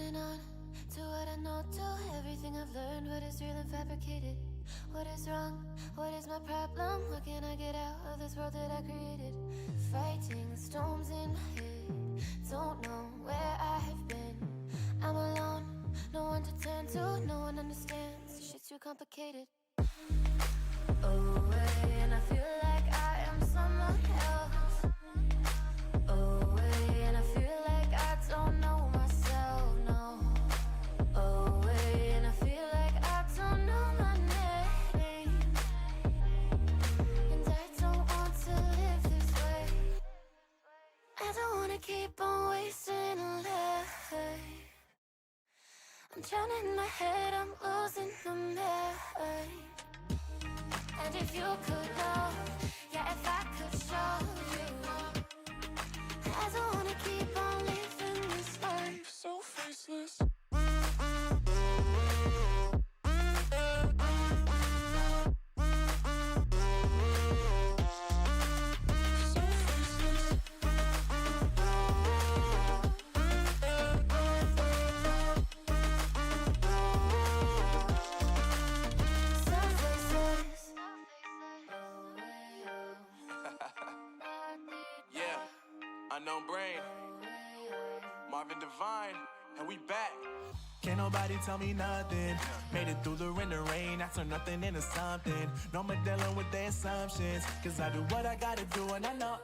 holding on to what I know, to everything I've learned. What is real and fabricated? What is wrong? What is my problem? What can I get out of this world that I created? Fighting storms in my head, don't know where I have been. I'm alone, no one to turn to, no one understands. Shit's too complicated. Away, and I feel like I am someone else. Away, and I feel like I don't know myself, no. Away, and I feel like I don't know my name. And I don't want to live this way. I don't want to keep on wasting a life. I'm drowning in my head, I'm losing the mind. And if you could know, yeah, if I could show you, I don't wanna keep on living this life so faceless. Unknown Brain, Marvin Devine, and we back. Can't nobody tell me nothing. Made it through the rain and rain, I turned nothing into something. No more dealing with their assumptions, cause I do what I gotta do and I know,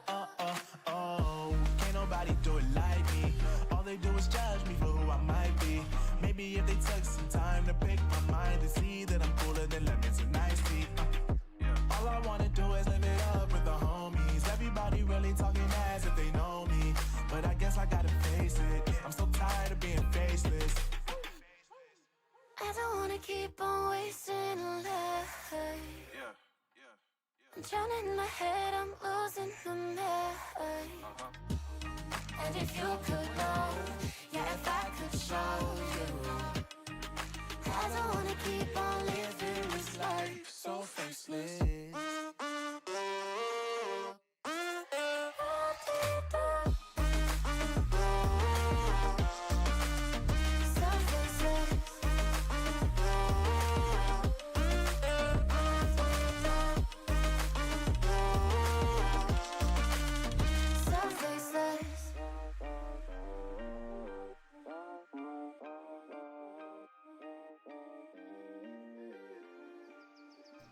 can't nobody do it like me. All they do is judge me for who I might be. Maybe if they took some time to pick my mind to see that I'm cooler than lemons and iced tea. All I wanna do is live it up with the homies. Everybody really talking as if they know me, but I guess I gotta face it. I'm so tired of being faceless. I don't wanna keep on wasting a life. I'm drowning in my head, I'm losing the mind. And if you could know, yeah, if I could show you, I don't wanna keep on living this life so faceless.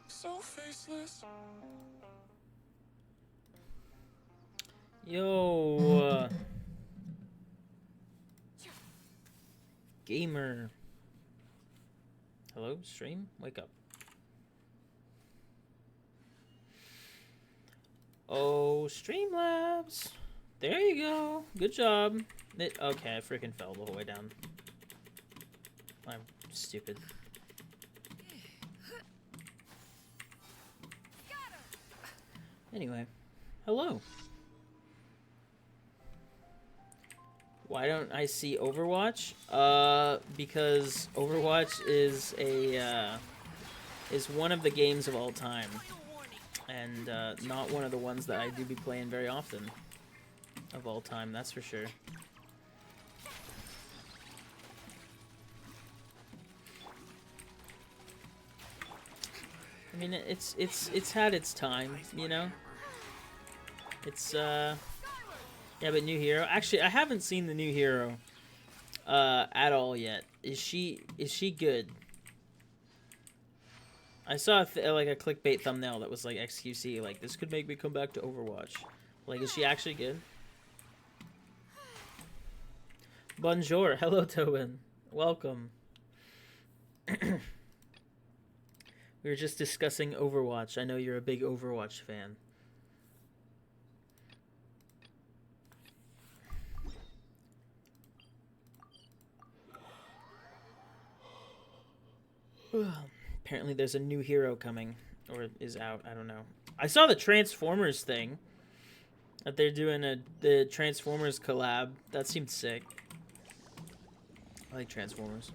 So faceless. Yo, gamer. Hello, stream. Wake up. Oh, Streamlabs. There you go. Good job. Okay, I freaking fell the whole way down. I'm stupid. Anyway, hello. Why don't I see Overwatch? Because Overwatch is one of the games of all time, and not one of the ones that I do be playing very often. Of all time, that's for sure. I mean, it's had its time, you know. It's yeah, but new hero. Actually, I haven't seen the new hero at all yet. Is she good? I saw like a clickbait thumbnail that was like XQC, like this could make me come back to Overwatch. Like, is she actually good? Bonjour, hello Tobin, welcome. We were just discussing Overwatch. I know you're a big Overwatch fan. Apparently there's a new hero coming, or is out, I don't know. I saw the Transformers thing, that they're doing the Transformers collab. That seemed sick. I like Transformers.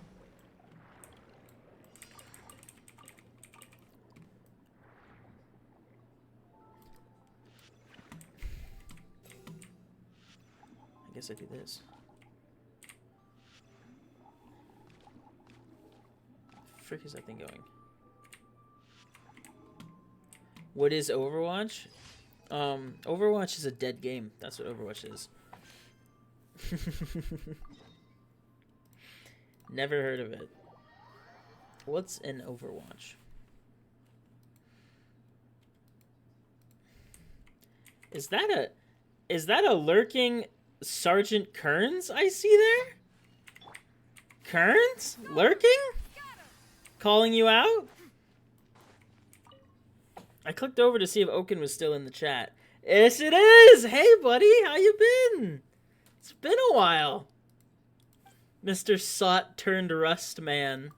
I guess I do this. frick is that thing going? What is Overwatch? Overwatch is a dead game. That's what Overwatch is. Never heard of it. What's an Overwatch? Is that a lurking Sergeant Kearns I see there? Kearns? Lurking? Calling you out? I clicked over to see if Oaken was still in the chat. Yes, it is! Hey, buddy! How you been? It's been a while. Mr. Sot turned Rust man.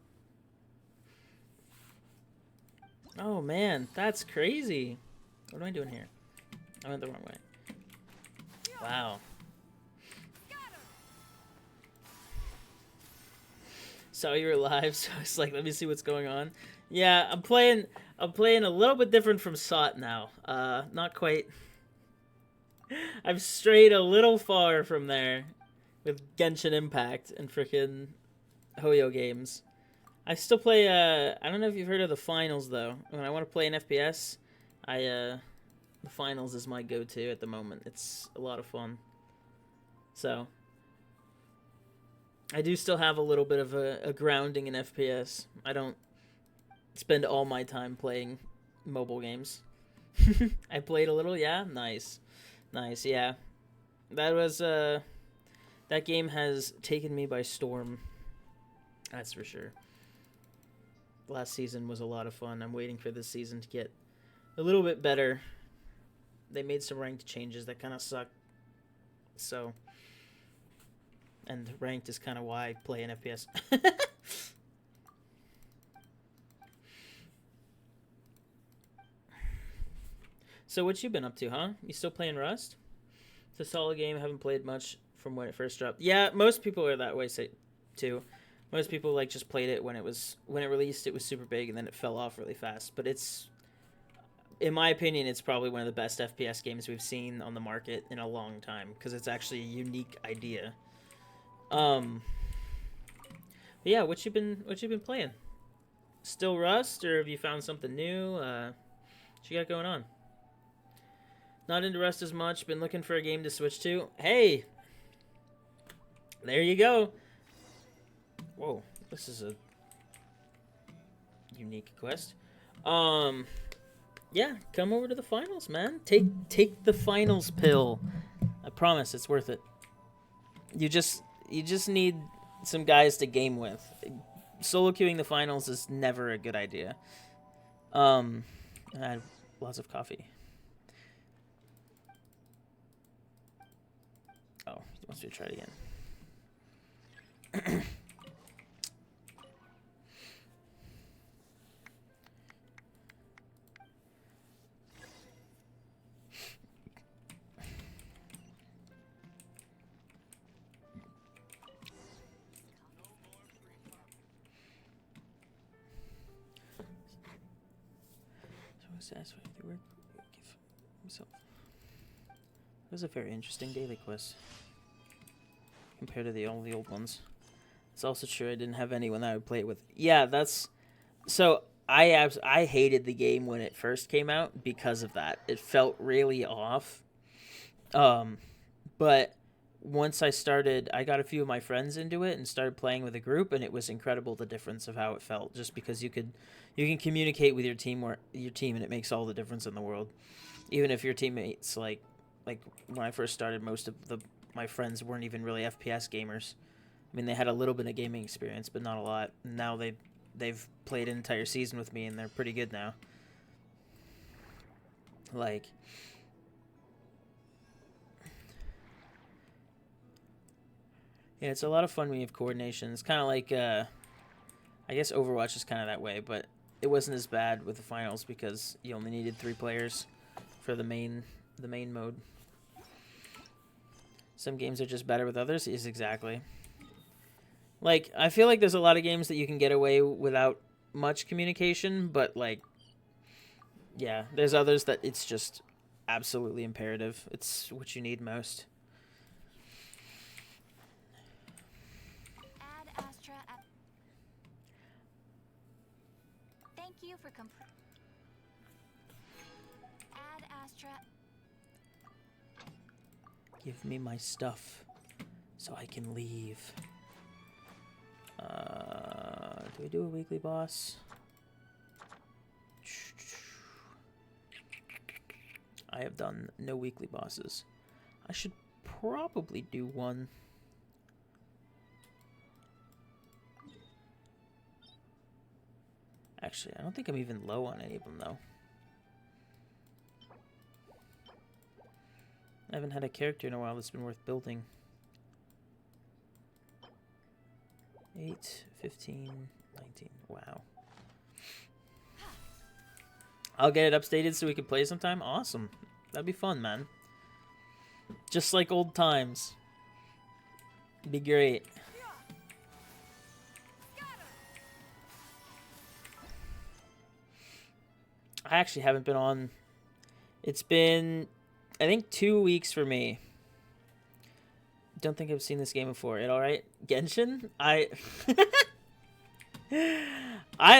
Oh, man. That's crazy. What am I doing here? I went the wrong way. Wow. Saw you were live, so I was like, let me see what's going on. Yeah, I'm playing a little bit different from Sot now. Not quite. I've strayed a little far from there with Genshin Impact and frickin' Hoyo games. I still play, I don't know if you've heard of the finals, though. When I want to play an FPS, the finals is my go-to at the moment. It's a lot of fun. So, I do still have a little bit of a grounding in FPS. I don't spend all my time playing mobile games. I played a little, yeah? Nice. Nice, yeah. That was, that game has taken me by storm. That's for sure. Last season was a lot of fun. I'm waiting for this season to get a little bit better. They made some ranked changes that kind of suck. So, and ranked is kind of why I play an FPS. So what you been up to, huh? You still playing Rust? It's a solid game. I haven't played much from when it first dropped. Yeah, most people are that way too. Most people like just played it when it released. It was super big and then it fell off really fast. But it's, in my opinion, it's probably one of the best FPS games we've seen on the market in a long time because it's actually a unique idea. But yeah, what you been playing? Still Rust, or have you found something new? What you got going on? Not into Rust as much. Been looking for a game to switch to. Hey, there you go. Whoa, this is a unique quest. Yeah, come over to the finals, man. Take the finals pill. I promise it's worth it. You just need some guys to game with. Solo queuing the finals is never a good idea. I had lots of coffee. Oh, he wants me to try it again. Satisfy the work. Give himself. It was a very interesting daily quest compared to all the old ones. It's also true I didn't have anyone that I would play it with. Yeah, that's so. I hated the game when it first came out because of that. It felt really off. But once I got a few of my friends into it and started playing with a group, and it was incredible the difference of how it felt. Just because you can communicate with your team and it makes all the difference in the world. Even if your teammates like when I first started, most of my friends weren't even really FPS gamers. I mean, they had a little bit of gaming experience, but not a lot. Now they've played an entire season with me, and they're pretty good now. Like, yeah, it's a lot of fun when you have coordination. It's kind of like, I guess Overwatch is kind of that way, but it wasn't as bad with the finals because you only needed 3 players for the main mode. Some games are just better with others. Is exactly. Like, I feel like there's a lot of games that you can get away without much communication, but like, yeah, there's others that it's just absolutely imperative. It's what you need most. for add Astra. Give me my stuff so I can leave. Do we do a weekly boss? I have done no weekly bosses. I should probably do one. Actually, I don't think I'm even low on any of them, though. I haven't had a character in a while that's been worth building. 8, 15, 19. Wow. I'll get it updated so we can play sometime. Awesome. That'd be fun, man. Just like old times. Be great. I actually haven't been on. It's been, I think, 2 weeks for me. Don't think I've seen this game before. It all right? Genshin? I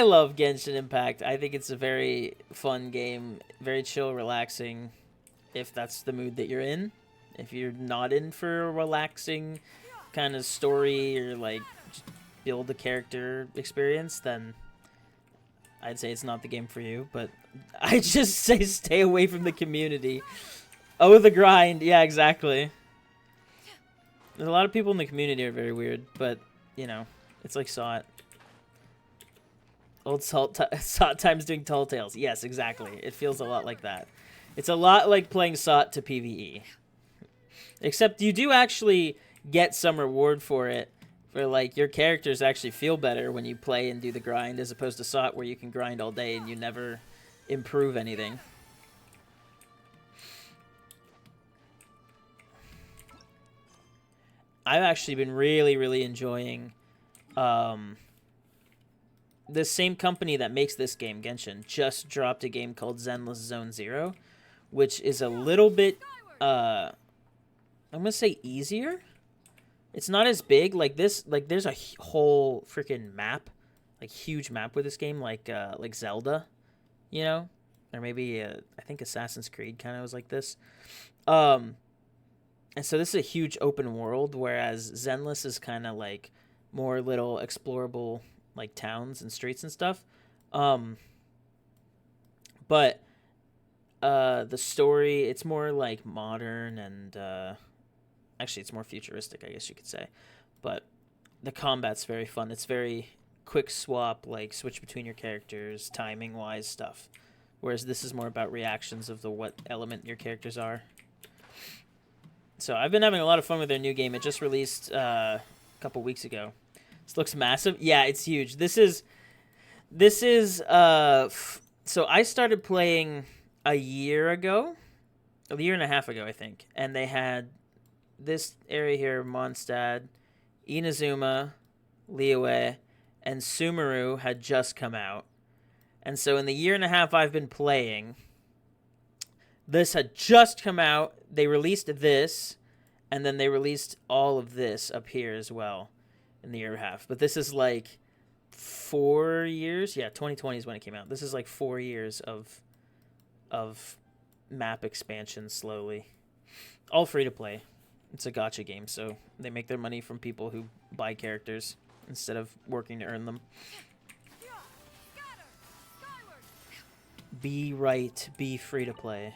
love Genshin Impact. I think it's a very fun game, very chill, relaxing. If that's the mood that you're in, if you're not in for a relaxing kind of story or like build a character experience, then I'd say it's not the game for you. But I just say stay away from the community. Oh, the grind. Yeah, exactly. There's a lot of people in the community are very weird, but, you know, it's like SOT. Old SOT times doing Tall Tales. Yes, exactly. It feels a lot like that. It's a lot like playing SOT to PvE. Except you do actually get some reward for it. For, like, your characters actually feel better when you play and do the grind, as opposed to SOT where you can grind all day and you never improve anything. I've actually been really, really enjoying the same company that makes this game, Genshin, just dropped a game called Zenless Zone Zero, which is a little bit, I'm going to say easier. It's not as big. Like this, like there's a whole freaking map, like huge map with this game, like Zelda, you know? Or maybe, I think Assassin's Creed kind of was like this. And so this is a huge open world, whereas Zenless is kind of like more little explorable like towns and streets and stuff. But the story, it's more like modern and actually it's more futuristic, I guess you could say. But the combat's very fun. It's very quick swap, like switch between your characters, timing wise stuff. Whereas this is more about reactions of the what element your characters are. So I've been having a lot of fun with their new game. It just released a couple weeks ago. This looks massive. Yeah, it's huge. This is so I started playing a year and a half ago, I think. And they had this area here, Mondstadt, Inazuma, Liyue, and Sumeru had just come out. And so in the year and a half I've been playing, this had just come out. They released this, and then they released all of this up here as well in the year and a half. But this is like 4 years. Yeah, 2020 is when it came out. This is like 4 years of map expansion slowly. All free to play. It's a gacha game, so they make their money from people who buy characters instead of working to earn them. Be right, be free to play.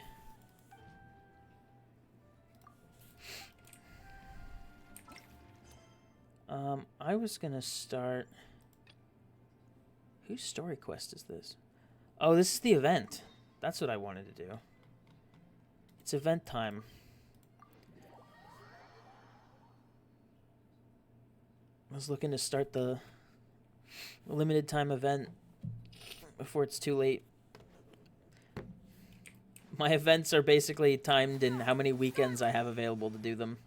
I was gonna start. Whose story quest is this? Oh, this is the event. That's what I wanted to do. It's event time. I was looking to start the limited time event before it's too late. My events are basically timed in how many weekends I have available to do them.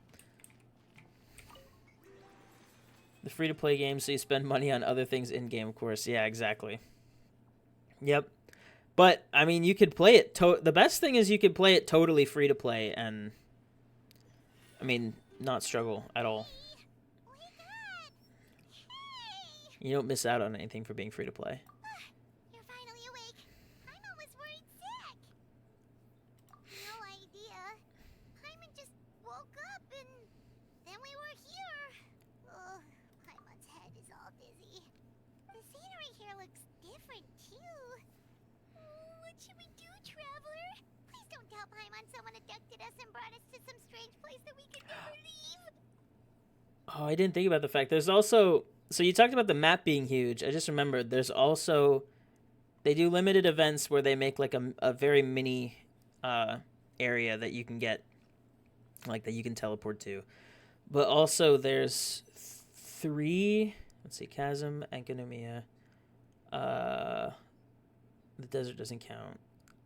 The free-to-play game, so you spend money on other things in-game, of course. Yeah, exactly. Yep. But, I mean, you could play it... the best thing is you could play it totally free-to-play and... I mean, not struggle at all. You don't miss out on anything for being free-to-play. You're finally awake. Oh, I didn't think about the fact there's also, so you talked about the map being huge. I just remembered there's also, they do limited events where they make like a very mini area that you can get, like that you can teleport to. But also there's three, let's see, Chasm, Enkanomiya, the desert doesn't count.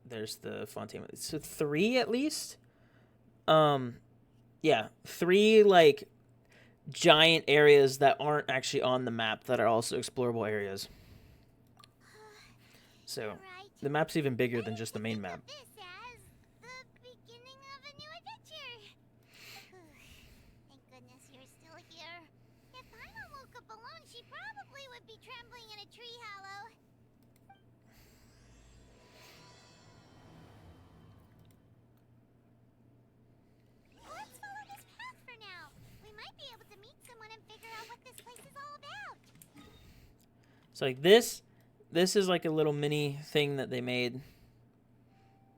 There's the Fontaine. So three at least. Yeah, three like giant areas that aren't actually on the map that are also explorable areas. So Right. the map's even bigger than just the main map. This as the beginning of a new adventure. Thank goodness you're still here. If Paimon woke up alone, she probably would be trembling in a tree hollow. Let's follow this path for now. We might be able to meet someone and figure out what this place is all about. So like this is like a little mini thing that they made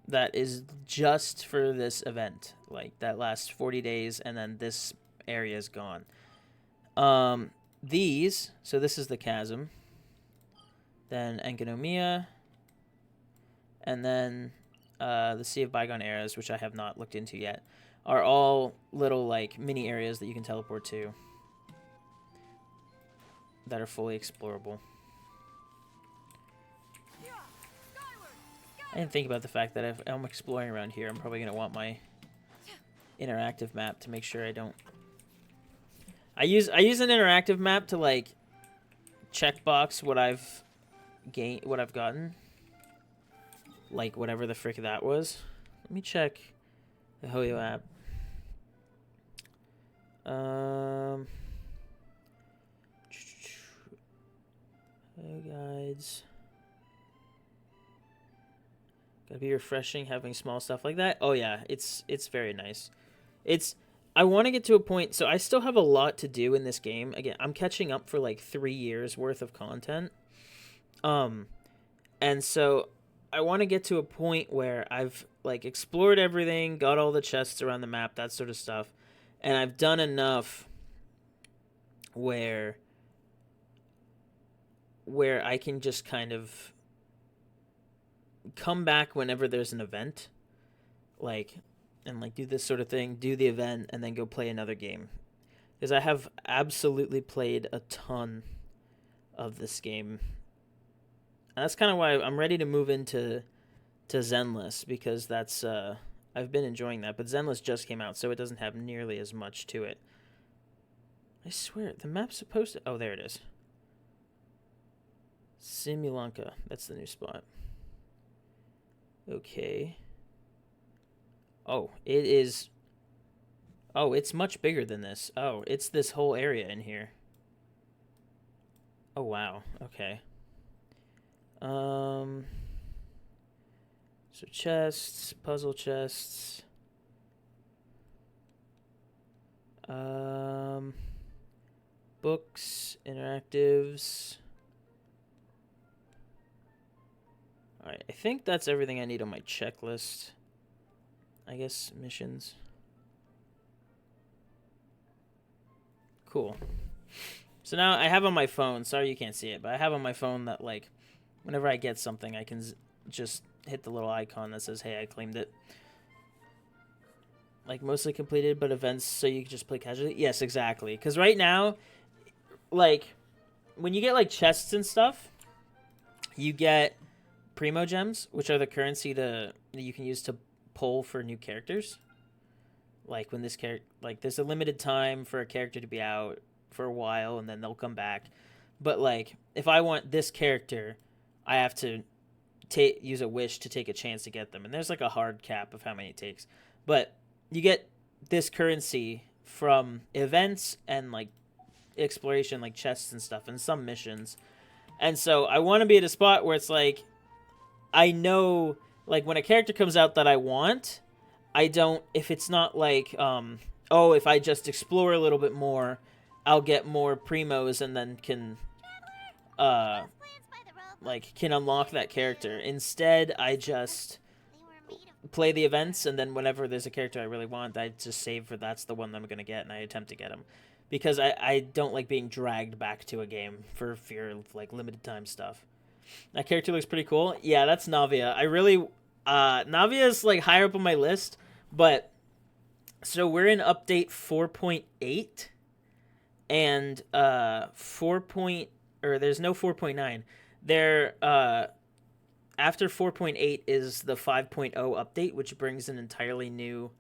that is just for this event. Like that lasts 40 days and then this area is gone. These, so this is the Chasm. Then Enkanomiya. And then the Sea of Bygone Eras, which I have not looked into yet, are all little like mini areas that you can teleport to that are fully explorable. I didn't think about the fact that if I'm exploring around here, I'm probably going to want my interactive map to make sure I don't... I use an interactive map to like checkbox what I've gotten. Like whatever the frick that was. Let me check the Hoyo app. Guides. Gotta be refreshing having small stuff like that. Oh yeah, it's very nice. I want to get to a point, so I still have a lot to do in this game. Again, I'm catching up for like 3 years worth of content. And so I want to get to a point where I've like explored everything, got all the chests around the map, that sort of stuff. And I've done enough where I can just kind of come back whenever there's an event, like, and like do this sort of thing, do the event, and then go play another game. Because I have absolutely played a ton of this game. And that's kind of why I'm ready to move into Zenless, because that's I've been enjoying that. But Zenless just came out, so it doesn't have nearly as much to it. I swear, the map's supposed to... Oh, there it is. Simulanka. That's the new spot. Okay. Oh, it is... Oh, it's much bigger than this. Oh, it's this whole area in here. Oh, wow. Okay. So chests, puzzle chests. Books, interactives. Alright, I think that's everything I need on my checklist. I guess missions. Cool. So now I have on my phone, sorry you can't see it, but I have on my phone that, like, whenever I get something, I can just hit the little icon that says, hey, I claimed it. Like, mostly completed, but events, so you can just play casually? Yes, exactly. Because right now, like, when you get, like, chests and stuff, you get Primo Gems, which are the currency that you can use to pull for new characters. Like, when this character... Like, there's a limited time for a character to be out for a while, and then they'll come back. But, like, if I want this character, I have to use a wish to take a chance to get them. And there's, like, a hard cap of how many it takes. But you get this currency from events and, like, exploration, like chests and stuff, and some missions. And so I want to be at a spot where it's, like, I know, like, when a character comes out that I want, I don't... If it's not, like, oh, if I just explore a little bit more, I'll get more primos and then can, like, can unlock that character. Instead, I just play the events, and then whenever there's a character I really want, I just save for that's the one that I'm going to get, and I attempt to get him. because I don't like being dragged back to a game for fear of like limited time stuff. That character looks pretty cool. Yeah, that's Navia. I really Navia is like higher up on my list, but so we're in update 4.8 and 4. Or there's no 4.9. There after 4.8 is the 5.0 update, which brings an entirely new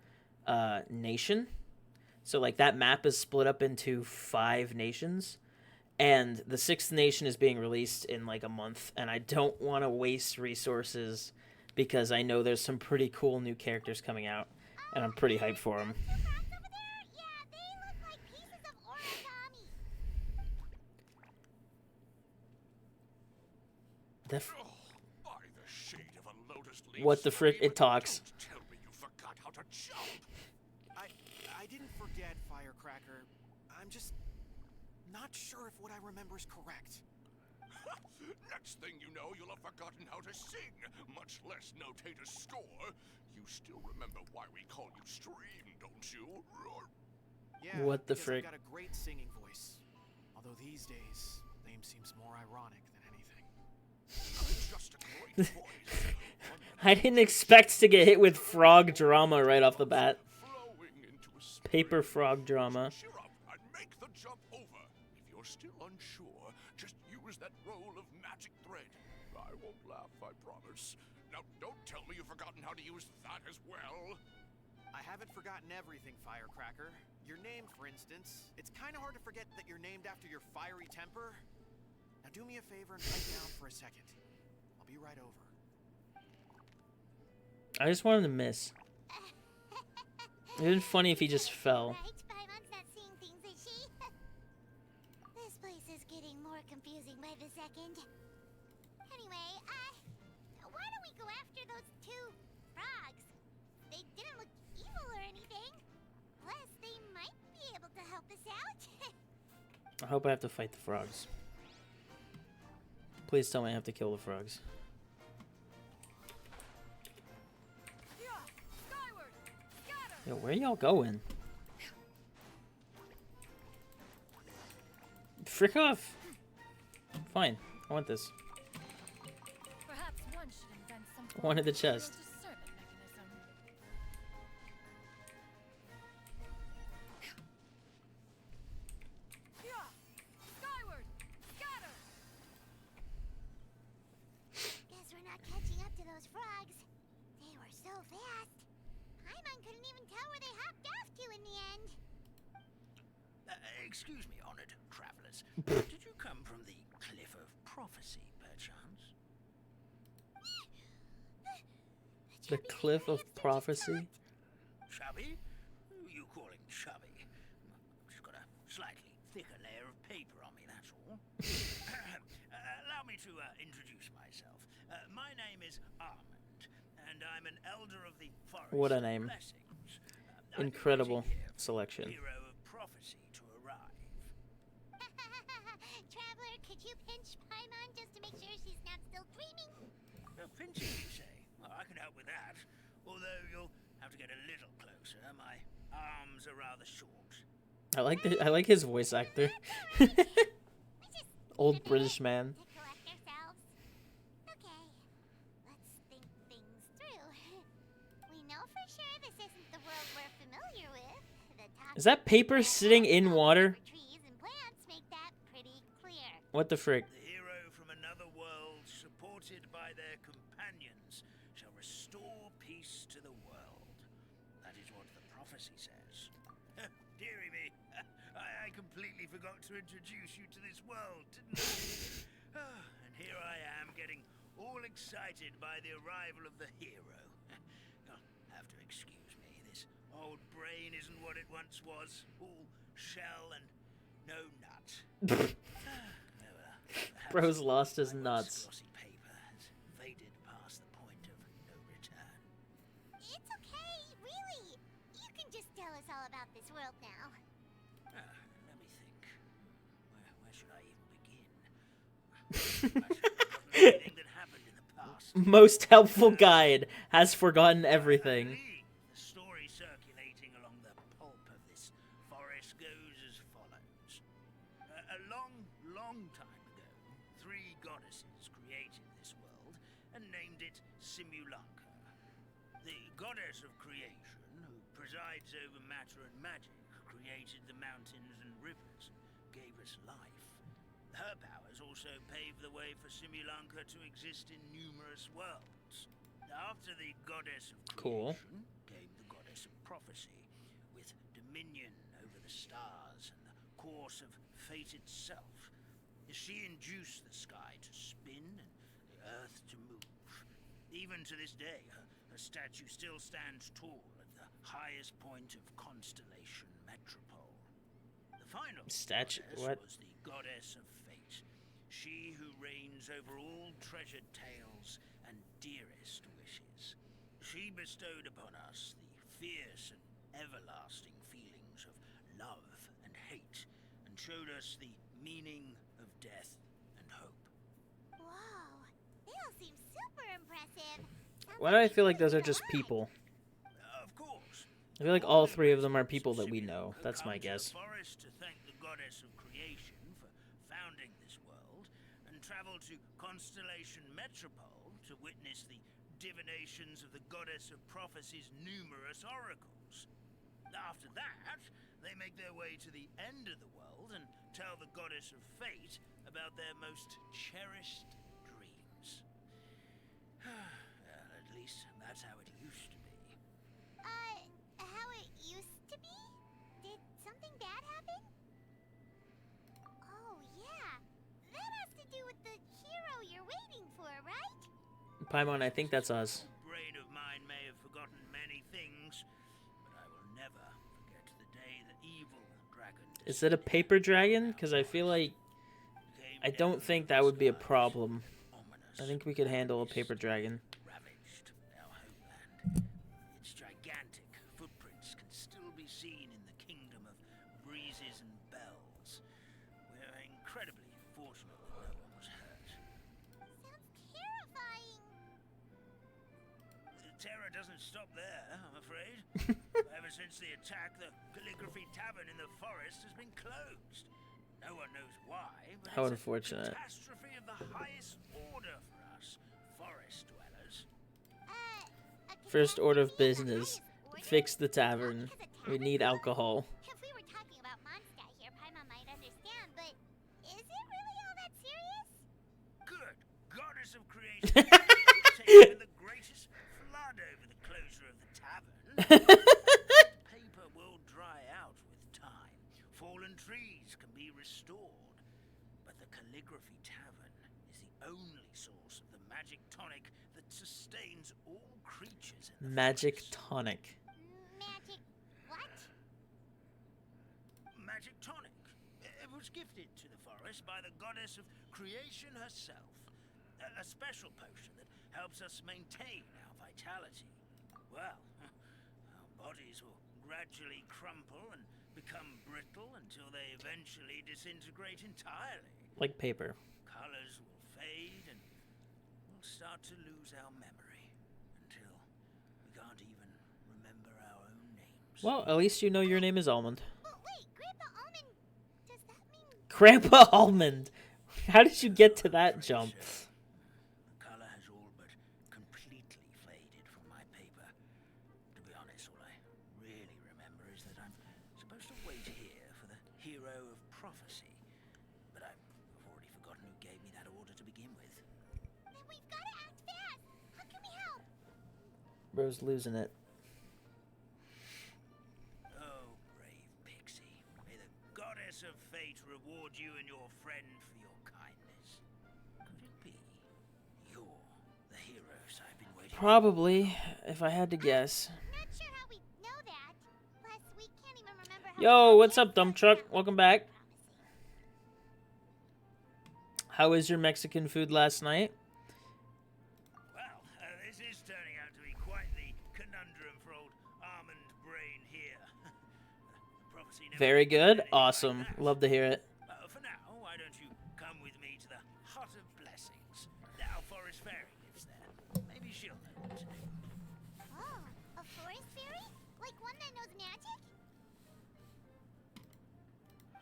nation. So like that map is split up into 5 nations, and the 6th nation is being released in like a month, and I don't want to waste resources because I know there's some pretty cool new characters coming out, and I'm pretty hyped for them. Frogs over there? Yeah, they look like pieces of origami. By the shade of a lotus leaf. What the frick? It talks. Don't tell me you forgot how to jump. I didn't forget, Firecracker. I'm just not sure if what I remember is correct. Next thing you know, you'll have forgotten how to sing, much less notate a score. You still remember why we call you Stream, don't you? Yeah, What the because frick? I've got a great singing voice. Although these days, name seems more ironic than anything. Just a great voice. I didn't expect to get hit with frog drama right off the bat. Flowing into a spirit. Paper frog drama. Cheer up and make the jump over. If you're still unsure, just use that roll of magic thread. I won't laugh, I promise. Now, don't tell me you've forgotten how to use that as well. I haven't forgotten everything, Firecracker. Your name, for instance. It's kind of hard to forget that you're named after your fiery temper. Now do me a favor and pipe down for a second. I'll be right over. I just wanted to miss. It'd been funny if he just fell. Right, Paimon's not seeing things, is she? This place is getting more confusing by the second. Anyway, why don't we go after those 2 frogs? They didn't look evil or anything. Plus, they might be able to help us out. I hope I have to fight the frogs. Please tell me I have to kill the frogs. Yo, where y'all going? Frick off! Fine, I want this. Perhaps one should invent some I wanted the chest. discernment mechanism. Skyward! Scatter! Guess we're not catching up to those frogs. They were so fast. Paimon couldn't even tell where they hopped off to in the end. Excuse me, honored travelers. Did you come from the Cliff of Prophecy, perchance? The Cliff of Prophecy? Chubby? Who are you calling chubby? Just got a slightly thicker layer of paper on me, that's all. Allow me to introduce myself. My name is Armand, and I'm an elder of the forest. What a name. Blessings. I've been Incredible waiting here for the selection. Hero of prophecy to arrive. Traveler, could you pinch Paimon just to make sure she's not still dreaming? Pinching, you say? Well, I can help with that. Although you'll have to get a little closer. My arms are rather short. I like his voice actor. We just Old need a British minute man. to collect ourselves. Okay, let's think things through. We know for sure this isn't the world we're familiar with. The top Is that paper sitting in water? trees and plants make that pretty clear. What the frick? The hero from another world, supported by their companions, shall restore peace to the world. That is what the prophecy says. Dearie me, I completely forgot to introduce you to this world, didn't I? And here I am, getting all excited by the arrival of the hero. You'll have to excuse me, this old brain isn't what it once was, all shell and no nut. Bro's lost his My once nuts. glossy paper has faded past the point of no return. It's okay, really. You can just tell us all about this world now. Let me think. Where should I even begin? Anything that happened in the past. Most helpful guide has forgotten everything. The story circulating along the pulp of this forest goes as follows. A long time ago, 3 goddesses created this world and named it Simulanka. The goddess of creation, who presides over matter and magic, created the mountains and rivers and gave us life. Her powers also paved the way for Simulanka to exist in numerous worlds. After the goddess of creation came the goddess of prophecy, with dominion over the stars and the course of fate itself. She induced the sky to spin and the earth to move. Even to this day, her statue still stands tall at the highest point of Constellation Metropole. The final Statue? goddess What? was the goddess of fate, she who reigns over all treasured tales and dearest wishes. She bestowed upon us the fierce and everlasting feelings of love and hate, and showed us the meaning of death and hope. Whoa, they all seem super impressive. Sounds Why do I like feel you like those are really just did a lot. people? Of course. I feel like all 3 of them are people that we know. That's my Come to guess. the forest to thank the goddess of creation for founding this world, and travel to Constellation Metropole to witness the divinations of the goddess of prophecy's numerous oracles. After that, they make their way to the end of the world and tell the goddess of fate about their most cherished dreams. Well, at least that's how it used to be. How it used to be? Did something bad happen? Oh, yeah. That has to do with the hero you're waiting for, right? Paimon, I think that's us. Brain of mine may have forgotten many things, but I will never forget the day the evil dragon. Is it a paper dragon? Because I feel like I don't think that would be a problem. I think we could handle a paper dragon. Ravaged our homeland. Its gigantic footprints can still be seen in the kingdom of breezes and bells. We're incredibly fortunate that no one was hurt. Sounds terrifying. The terror doesn't stop there, I'm afraid. Ever since the attack, the Calligraphy Tavern in the forest has been closed. No one knows why, but How it's unfortunate. a catastrophe of the highest order for us, forest dwellers. A First order of catastrophe the business. highest order? Fix the tavern. Because a We tavern? need alcohol. If we were talking about Mondstadt here, Paimon might understand, but is it really all that serious? Good goddess of creation, taking the greatest flood over the closure of the tavern. Paper will dry out with time. Fallen trees can be restored. But the Calligraphy Tavern is the only source of the magic tonic that sustains all creatures in the Magic forest. tonic. Magic what? Magic tonic. It was gifted to the forest by the goddess of creation herself. A special potion that helps us maintain our vitality. Well, our bodies will gradually crumple and become brittle until they eventually disintegrate entirely. Like paper. Colors will fade and we'll start to lose our memory until we can't even remember our own names. Well, at least you know your name is Almond. But wait, Grandpa Almond, does that mean Grandpa Almond! How did you get to that jump? The color has all but completely faded from my paper. To be honest, all I really remember is that I'm supposed to wait here for the hero of prophecy. But I've already forgotten who gave me that order to begin with. then we've got to act fast? How can we help? Bro's losing it. Oh, brave pixie. May the goddess of fate reward you and your friend for your kindness. Could it be you're the heroes I've been waiting for? Probably, if I had to guess. Not sure how we know that. Plus, we can't even remember how Yo, what's up, dump truck? Welcome back. How was your Mexican food last night? Well, this is turning out to be quite the conundrum for old almond brain here. Prophecy never Very good. did anything like Awesome. that. Love to hear it. For now, why don't you come with me to the Hut of Blessings? Our forest fairy lives there. Maybe she'll know what to do. Oh, a forest fairy? Like one that knows magic?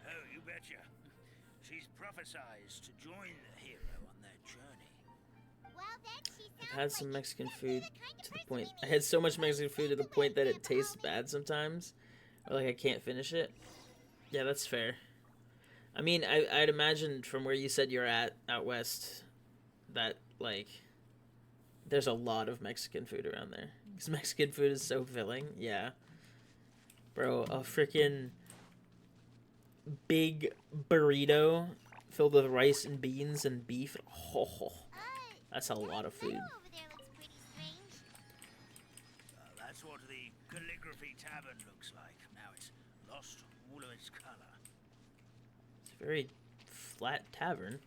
Oh, you betcha. she's prophesized to join the hero on their journey. Well, then she I've sounds had some like Mexican she's definitely food the kind of to the person point. we I need. had so much Mexican food to the point that it Grandpa tastes Homie. bad sometimes, or like I can't finish it. Yeah, that's fair. I mean, I'd imagine from where you said you're at out west that like there's a lot of Mexican food around there because Mexican food is so filling. Yeah, bro, a freaking big burrito filled with rice and beans and beef. Oh, that's a lot of That food. meadow over there looks pretty strange. That's what the calligraphy tavern looks like. Now it's lost all of its color. It's a very flat tavern.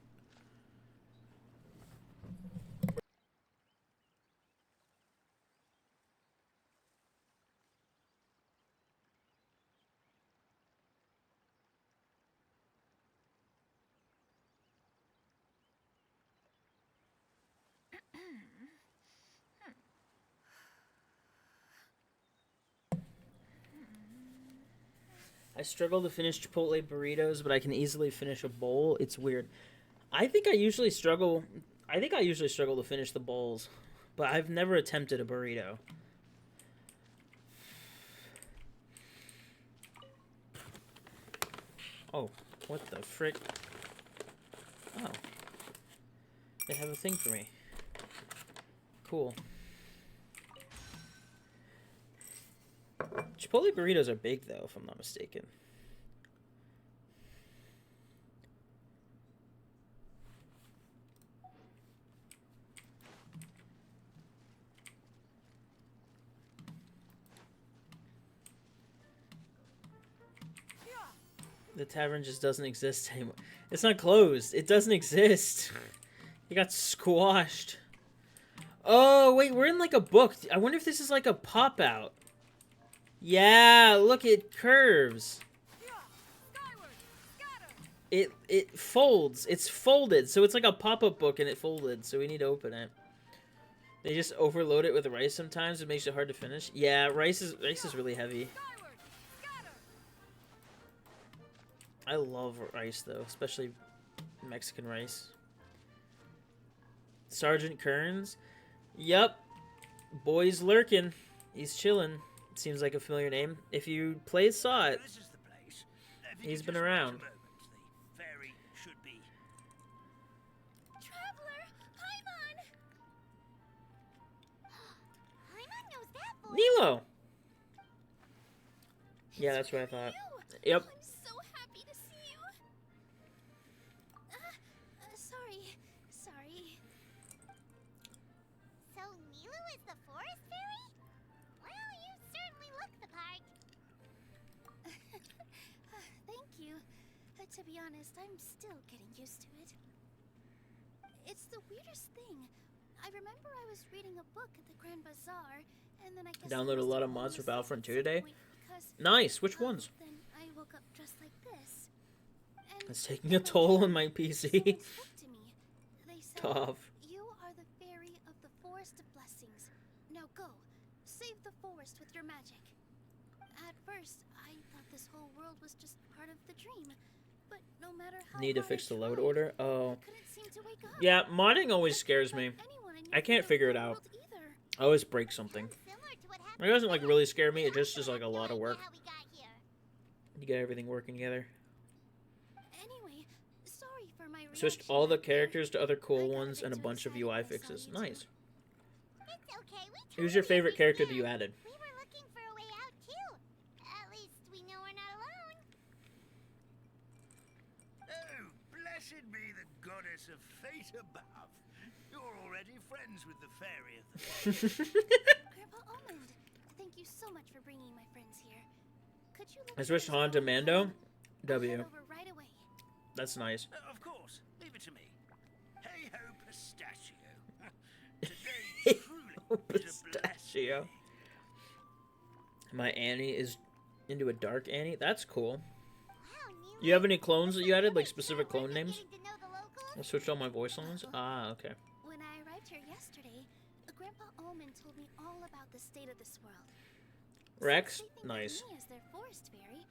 I struggle to finish Chipotle burritos, but I can easily finish a bowl. It's weird. I think I usually struggle. I think I usually struggle to finish the bowls, but I've never attempted a burrito. Oh, what the frick? Oh, they have a thing for me. Cool. Chipotle burritos are big, though, if I'm not mistaken. The tavern just doesn't exist anymore. It's not closed. It doesn't exist. It got squashed. Oh, wait, we're in like a book. I wonder if this is like a pop-out. Yeah, look, it curves. It folds. It's folded, so it's like a pop-up book and it folded, so we need to open it. They just overload it with rice sometimes. It makes it hard to finish. Yeah, rice is really heavy. I love rice though, especially Mexican rice. Sergeant Kearns. Yep. Boy's lurking. He's chilling. Seems like a familiar name. If you played saw it, This is the place. If He's you been just wait a around. moment, the ferry should be. Traveler, Paimon! Paimon knows that voice. Nilo. Yeah, that's what I thought. You. Yep. I'm so happy to see you. Sorry. So Nilo is the forest fairy? Well, you certainly look the part. Thank you. To be honest, I'm still getting used to it. It's the weirdest thing. I remember I was reading a book at the Grand Bazaar, and then I guess Download a lot of mods for Battlefront 2 today. Because, Nice. Which ones? Then I woke up just like this. And It's taking a toll on my someone PC. spoke to me. They said, Tough. "You are the fairy of the Forest of Blessings. Now go, save the forest with your magic." At first, I thought this whole world was just part of the dream. But no matter how Need to hard fix I the load tried, order. I Oh. couldn't seem to wake up. Yeah, modding always scares me. Like anyone in I your can't real figure it world out. either. I always break something. Similar to what It happened doesn't like to really us. scare me. It We just is also like a have lot no of idea work how we got here. to get everything working together. Anyway, sorry for my Switched reaction all the back there. characters to other I cool got a ones bit and a too bunch of excited UI when I saw fixes. you two. Nice. It's okay. We Who's your totally favorite character that you understand. added? We were looking for a way out too. At least we know we're not alone. Oh, blessed be the goddess of fate above. You're already friends with the fairy of the forest. Grandpa Almond, thank you so much for bringing my friends here. Could you let I me switched know Han to what's Mando. going on? I'll W. head over right away. That's nice. Of course, leave it to me. Hey ho, pistachio. Today truly is a Pistachio. blessed day. My Annie is into a dark Annie. That's cool. Wow, Neely, You have any clones that you so added, like nice. specific We're clone names? getting to know the locals. I switched all my voice lines. Ah, okay. When I arrived here yesterday, Grandpa Almond told me all about the state of this world. Rex, Since they think nice. of me as their forest fairy,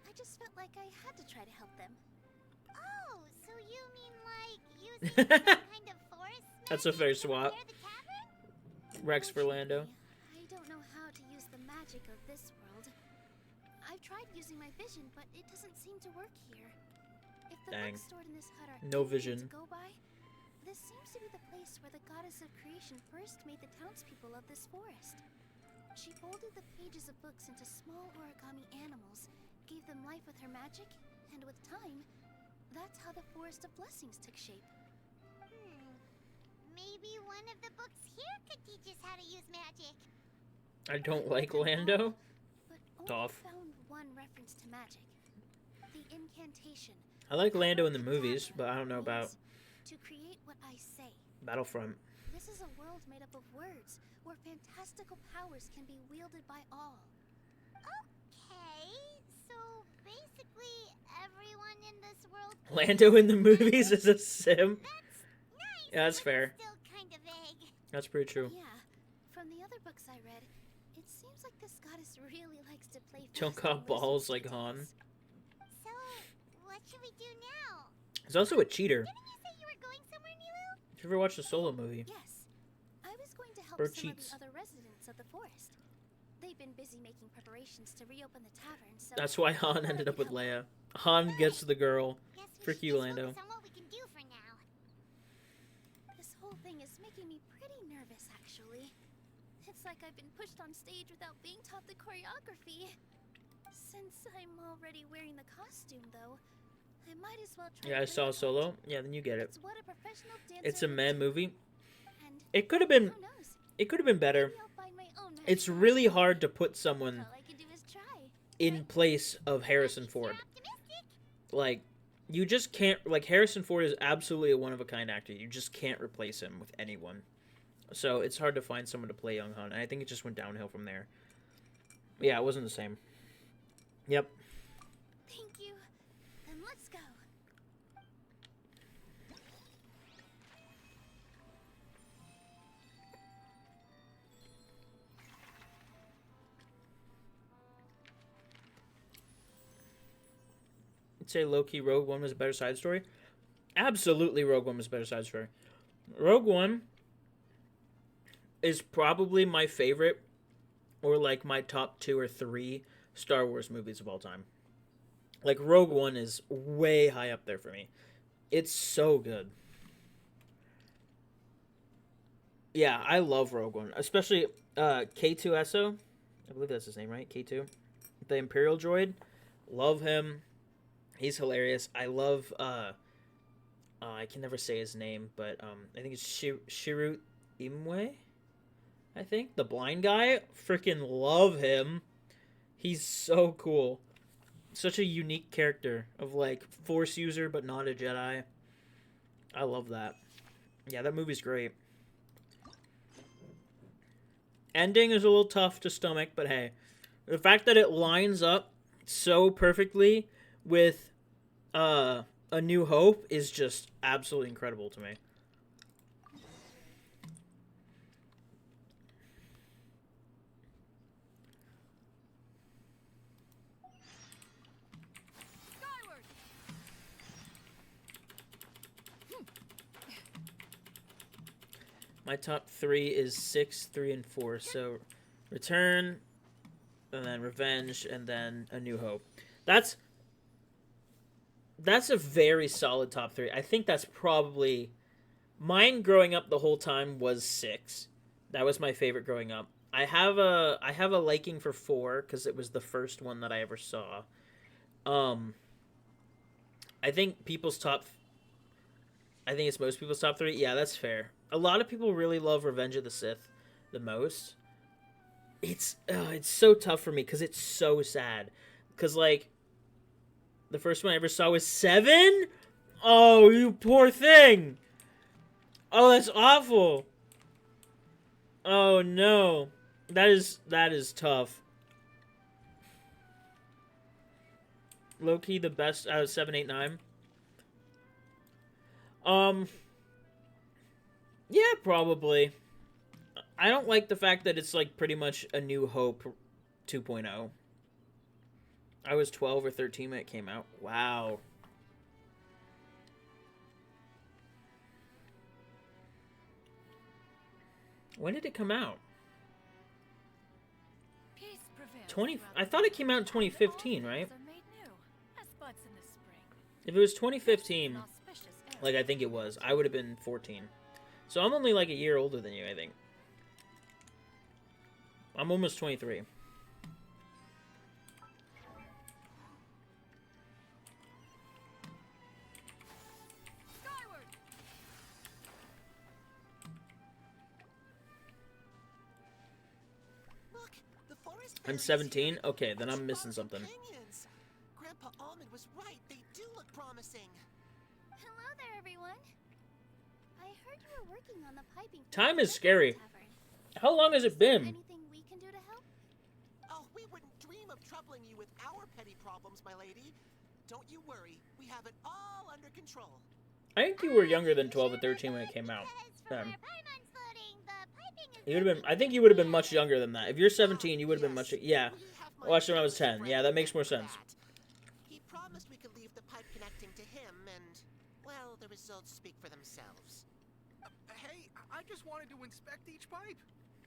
I just felt like I had to try to help them. Oh, so you mean like using some kind of forest That's a magic fair to swap. repair the tavern? Rex for Lando. I don't know how to use the magic of this world. I've tried using my vision, but it doesn't seem to work here. If the Dang. books stored in this hut are No anything vision. to go by, this seems to be the place where the goddess of creation first made the townspeople of this forest. She folded the pages of books into small origami animals, gave them life with her magic, and with time, that's how the Forest of Blessings took shape. Maybe one of the books here could teach us how to use magic. I don't like Lando. But only Tough. found one reference to magic. The incantation. I like Lando in the movies, but I don't know about To create what I say. Battlefront. This is a world made up of words, where fantastical powers can be wielded by all. Okay, so basically everyone in this world. Lando in the movies is a simp. That's nice. Yeah, that's but fair. Still kind of vague. That's pretty true. Yeah, from the other books I read, it seems like this goddess really likes to play. Don't fast got and listen balls to like Han. details. So, what should we do now? He's also a cheater. Didn't you say you were going somewhere, Nilu? Did you ever watch the Solo movie? Yes, I was going to help Bird some cheats. of the other residents of the forest. They've been busy making preparations to reopen the tavern, so That's why Han ended up with Leia. Han gets the girl. Guess we Frick should you, just Lando. focus on what we can do for now. this whole thing is making me pretty nervous, actually. It's like I've been pushed on stage without being taught the choreography. Since I'm already wearing the costume, though, I might as well try. Yeah, I to saw play the Solo. part. Yeah, then you get it. It's what a professional dancer It's a would man do. movie. And It could have been. who knows? It could have been better. Maybe I'll find my own magic It's really costume. hard to put someone All I can do is try. in place of Harrison You're Ford. optimistic. Like, you just can't. Like, Harrison Ford is absolutely a one of a kind actor. You just can't replace him with anyone. So it's hard to find someone to play young Han. And I think it just went downhill from there. Yeah, it wasn't the same. Yep. Thank you. Then let's go. I'd say low-key Rogue One was a better side story. Absolutely, Rogue One was a better side story. Rogue One is probably my favorite, or like my top 2 or 3 Star Wars movies of all time. Like, Rogue One is way high up there for me. It's so good. Yeah, I love Rogue One, especially K2SO. I believe that's his name, right? K2, the Imperial droid. Love him. He's hilarious. I love. I can never say his name, but I think it's Shiru Imwe. I think the blind guy. Freaking love him. He's so cool. Such a unique character of like Force user, but not a Jedi. I love that. Yeah, that movie's great. Ending is a little tough to stomach, but hey, the fact that it lines up so perfectly with A New Hope is just absolutely incredible to me. Skyward. My top 3 is 6, 3, and 4. So, Return, and then Revenge, and then A New Hope. That's a very solid top 3. I think that's probably mine. Growing up the whole time was 6. That was my favorite growing up. I have a liking for 4 because it was the first one that I ever saw. I think it's most people's top 3. Yeah, that's fair. A lot of people really love Revenge of the Sith the most. It's so tough for me because it's so sad. Because, like, the first one I ever saw was 7? Oh, you poor thing. Oh, that's awful. Oh, no. That is tough. Low-key the best out of 7, 8, 9. Yeah, probably. I don't like the fact that it's like pretty much A New Hope 2.0. I was 12 or 13 when it came out. Wow. When did it come out? Peace prevails 20. throughout I the thought it land, came out in and 2015, all right? things are made new, as buds in the spring. If it was This is 2015, an auspicious era. like I think it was, I would have been 14. So I'm only like a year older than you, I think. I'm almost 23. Skyward! Look, the forest I'm fairies 17? here. Okay, then And I'm she missing brought something. companions. Grandpa Almond was right. They do look promising. Hello there, everyone. I heard you were working on the piping. for Time the is scary. Tavern. How long has it Is there been? anything we can do to help? Oh, we wouldn't dream of troubling you with our petty problems, my lady. Don't you worry. We have it all under control. I think you were younger than 12 or 13 when it came out. Because Then. from our Paimon's floating, the piping is You would have been. working I think you would have been much perfectly. younger than that. If you're 17, you would have been much. Yes, Yeah. we have my I watched it when I was favorite 10. friend Yeah, that makes to more thank sense. for that. He promised we could leave the pipe connecting to him, and, well, the results speak for themselves. Hey, I just wanted to inspect each pipe.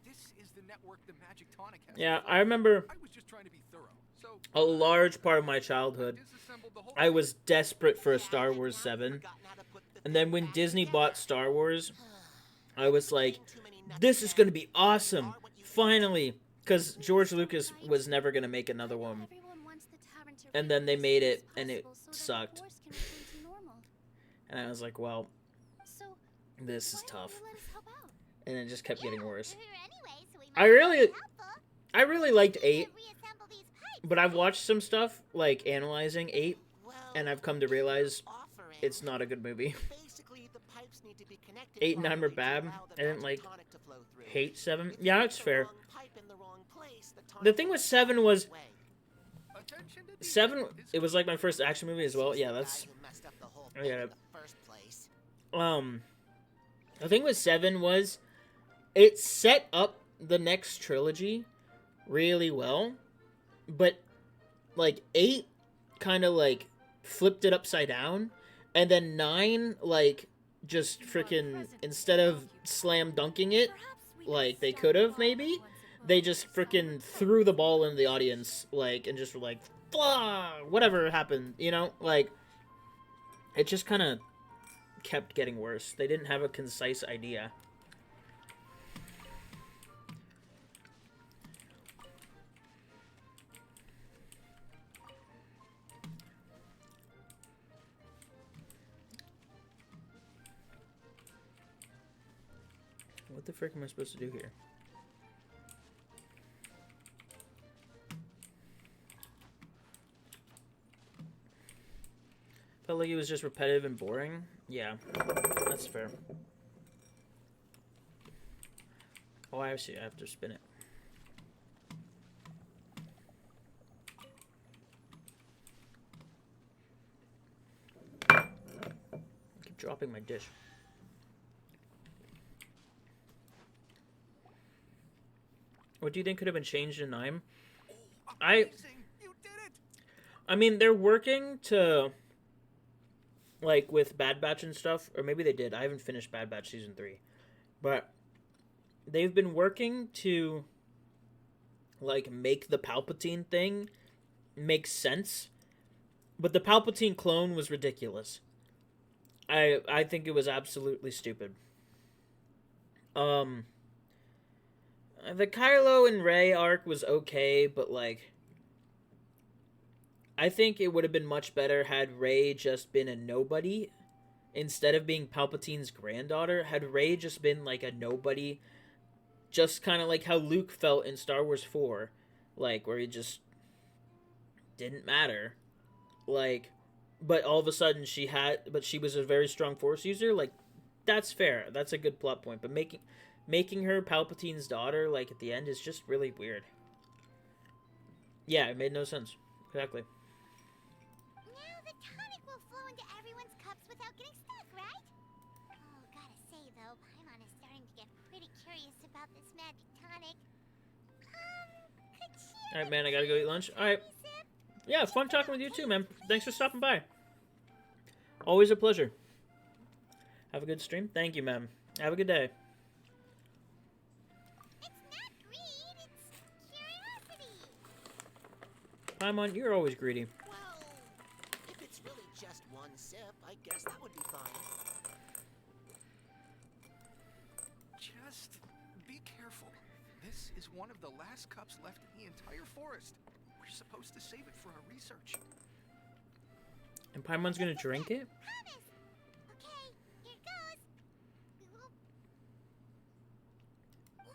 This is the network the Magic Tonic has. Yeah, to I remember I was just trying to be thorough. So a large part of my childhood. disassembled the whole I was desperate for a Yeah, Star and Wars now we've 7. forgotten how to put the And then thing when back Disney together. bought Star Wars, I was like, Too many nuts this is to going to add. be awesome. You are what you eat. Finally. Because George Lucas was never going to make another one. Everyone wants the tavern to And then they reopen made as it, soon as and it possible so that the sucked. forest can return to normal. And I was like, well, So, this is why don't tough. you let us help out? And it just kept getting worse. We're here anyway, so we I might as well really- be helpful. I really liked We 8, can reassemble these pipes. but I've watched some stuff, like, analyzing 8, Well, and I've come to realize offering, it's not a good movie. basically the pipes need to be connected 8 and 9 were properly to bad. allow the I didn't, magic like, tonic to flow through. hate 7. If you Yeah, put that's the fair. wrong pipe in the wrong place, the The tonic thing will with 7 was, away. attention to 7, detail is it was like my first action movie as well. He's Yeah, the that's... guy who messed up the whole I thing get in it. the first place. The thing with 7 was, it set up the next trilogy really well, but, like, 8 kind of, like, flipped it upside down, and then 9, like, just freaking, instead of slam dunking it, like they could have, maybe, they just freaking threw the ball into the audience, like, and just were like, blah, whatever happened, you know? Like, it just kind of kept getting worse. They didn't have a concise idea. What the frick am I supposed to do here? Felt like it was just repetitive and boring. Yeah, that's fair. Oh, I see. I have to spin it. I keep dropping my dish. What do you think could have been changed in 9? Amazing! You did it! I mean, they're working to, like, with Bad Batch and stuff, or maybe they did. I haven't finished Bad Batch Season 3. But they've been working to, like, make the Palpatine thing make sense. But the Palpatine clone was ridiculous. I think it was absolutely stupid. The Kylo and Rey arc was okay, but, like, I think it would have been much better had Rey just been a nobody instead of being Palpatine's granddaughter. Had Rey just been, like, a nobody, just kind of like how Luke felt in Star Wars 4, like, where he just didn't matter. Like, but all of a sudden she was a very strong Force user. Like, that's fair. That's a good plot point. But making her Palpatine's daughter, like, at the end is just really weird. Yeah, it made no sense. Exactly. Now the tonic will flow into everyone's cups without getting stuck, right? Oh, gotta say though, Paimon is starting to get pretty curious about this magic tonic. Could you... Alright, man, I gotta go eat lunch. Alright. Yeah, fun talking with you too, man. Thanks for stopping by. Always a pleasure. Have a good stream. Thank you, man. Have a good day. Paimon, you're always greedy. Well, if it's really just one sip, I guess that would be fine. Just be careful. This is one of the last cups left in the entire forest. We're supposed to save it for our research. And Paimon's gonna drink it? Promise. Okay, here goes. What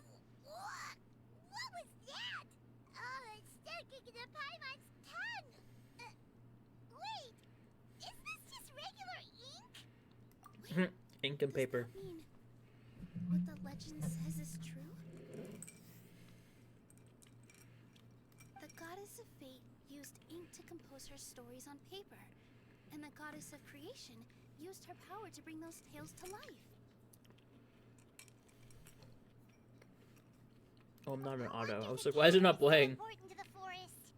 was that? Oh, it's sticking to Paimon's tongue. Wait, is this just regular ink? Ink and paper. Does that mean what the legend says is true? The goddess of fate used ink to compose her stories on paper, and the goddess of creation used her power to bring those tales to life. Oh, I'm not an auto. I was like, why is it not playing? Important to the forest.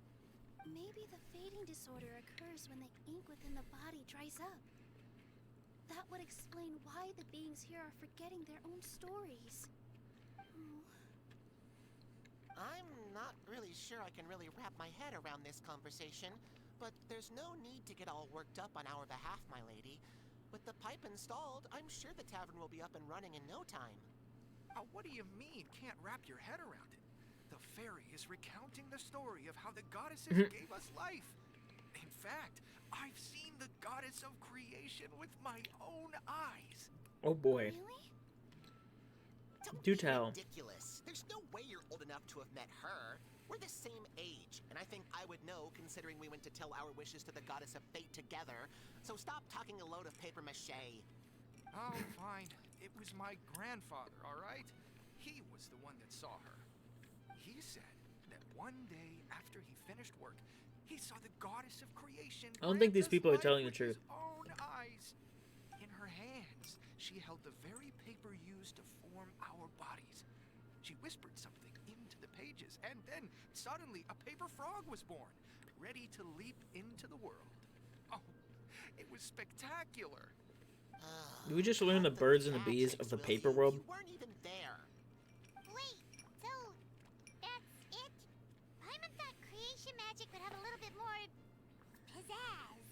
Maybe the fading disorder occurs when the ink within the body dries up. That would explain why the beings here are forgetting their own stories. Oh. I'm not really sure I can really wrap my head around this conversation, but there's no need to get all worked up on our behalf, my lady. With the pipe installed, I'm sure the tavern will be up and running in no time. What do you mean, can't wrap your head around it? The fairy is recounting the story of how the goddesses gave us life. In fact, I've seen the goddess of creation with my own eyes. Oh boy. Really? Don't Do be tell. ridiculous. There's no way you're old enough to have met her. We're the same age, and I think I would know considering we went to tell our wishes to the goddess of fate together. So stop talking a load of paper mache. Oh, fine. It was my grandfather, all right? He was the one that saw her. He said that one day after he finished work, he saw the goddess of creation. I don't think these grant us people are life telling the with truth. his own eyes. In her hands, she held the very paper used to form our bodies. She whispered something into the pages, and then suddenly a paper frog was born, ready to leap into the world. Oh, it was spectacular. Did we just learn the birds and the bees of the paper world? You weren't even there. Wait, so that's it? Paimon thought creation magic would have a little bit more pizzazz.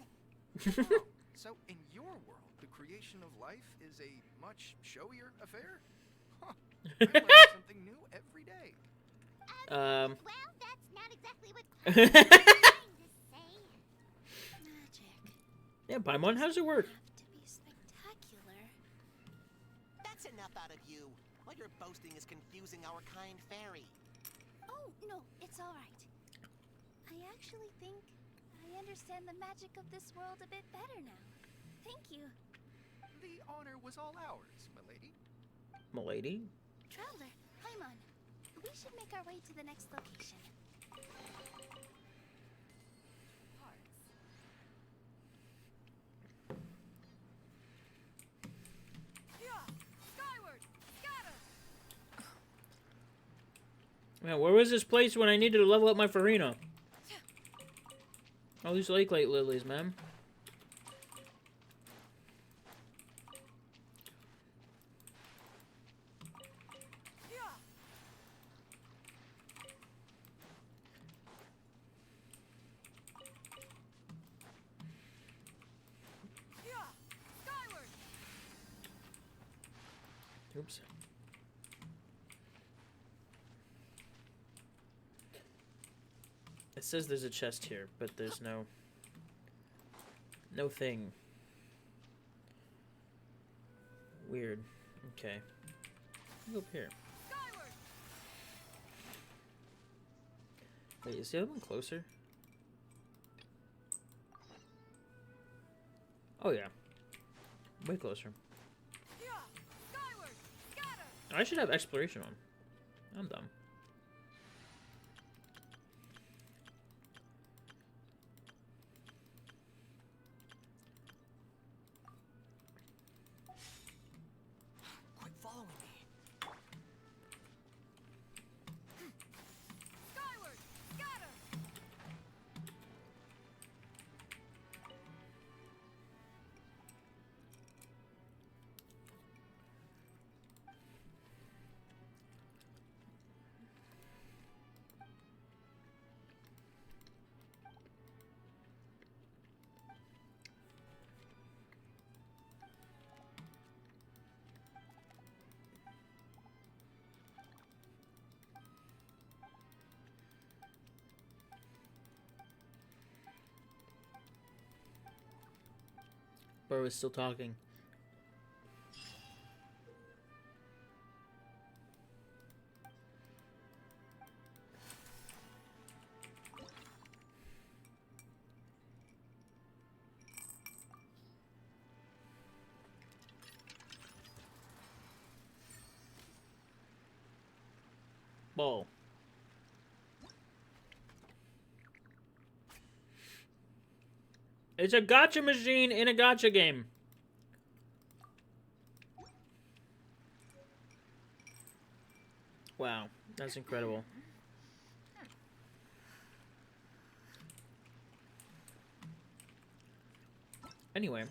Wow. So in your world, the creation of life is a much showier affair? Huh. I learn something new every day. Well, that's not exactly what Paimon was trying to say. Magic. Yeah, Paimon, how does it work? Have to be spectacular. That's enough out of you. All your boasting is confusing our kind fairy. Oh, no, it's all right. I actually think I understand the magic of this world a bit better now. Thank you. The honor was all ours, milady. Milady? Traveler, Paimon, we should make our way to the next location. Skyward! Scatter! Man, where was this place when I needed to level up my Farina? All these lake light lilies, man. Skyward! Oops. It says there's a chest here, but there's no thing. Weird. Okay. Go up here. Skyward! Wait, is the other one closer? Oh yeah. Way closer. Skyward! Scatter! I should have exploration on. I'm dumb. Quit following me. Skyward! Scatter! Bro is still talking. Ball. It's a gotcha machine in a gotcha game. Wow, that's incredible. Anyway.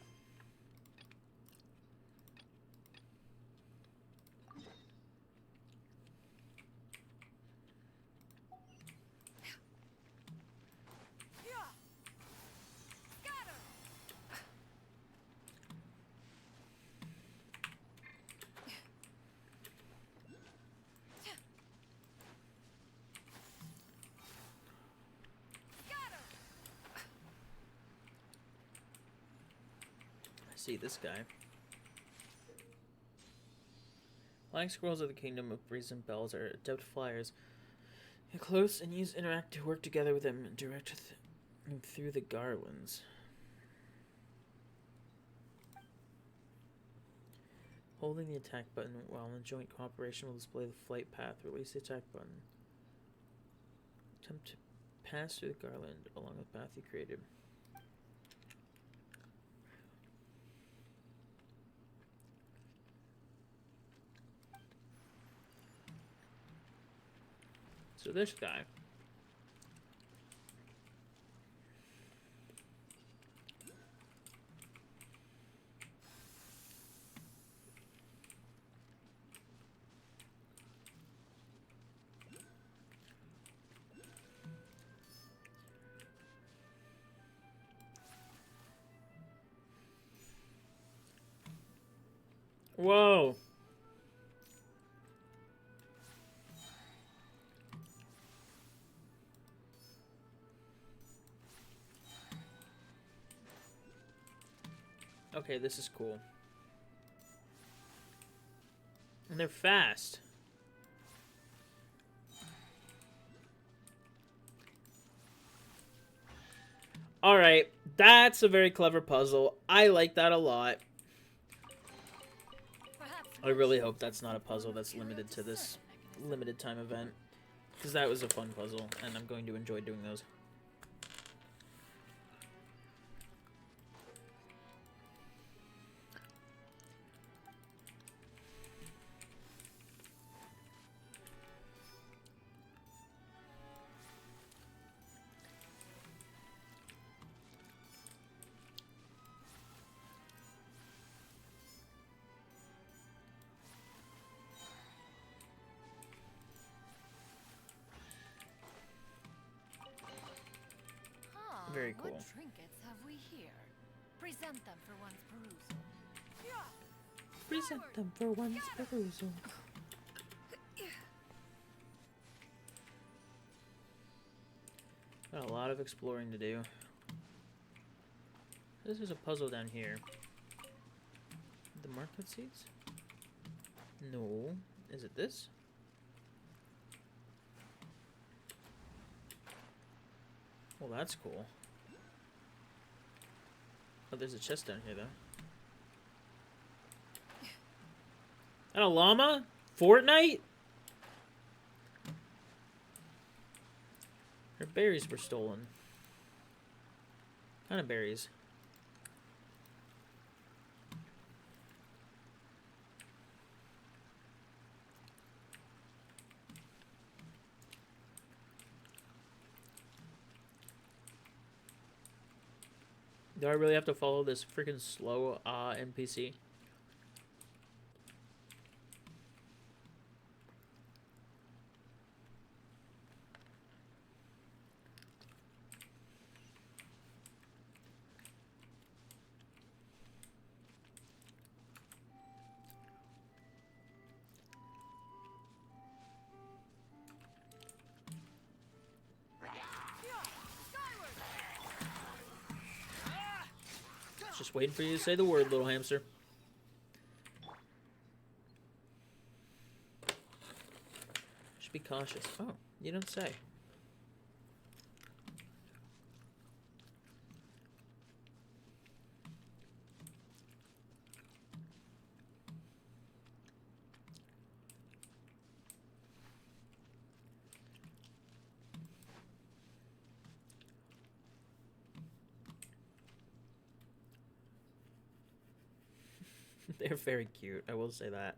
Yeah. Scatter. Scatter. I see this guy. Flying squirrels of the Kingdom of Breeze and Bells are adept flyers. Get close and interact to work together with them and direct them through the garlands. Holding the attack button while in joint cooperation will display the flight path. Release the attack button. Attempt to pass through the garland along the path you created. So this guy. Whoa. Okay, this is cool. And they're fast. Alright, that's a very clever puzzle. I like that a lot. I really hope that's not a puzzle that's limited to this limited time event. Because that was a fun puzzle, and I'm going to enjoy doing those. Very cool. What trinkets have we here? Present them for one's perusal. Yeah. Present them for one's perusal. Got a lot of exploring to do. This is a puzzle down here. The market seeds? No. Is it this? Well, that's cool. Oh, there's a chest down here, though. And a llama? Fortnite? Her berries were stolen. What kind of berries? Do I really have to follow this freaking slow NPC? Just waiting for you to say the word, little hamster. Should be cautious. Oh, you don't say. They're very cute, I will say that.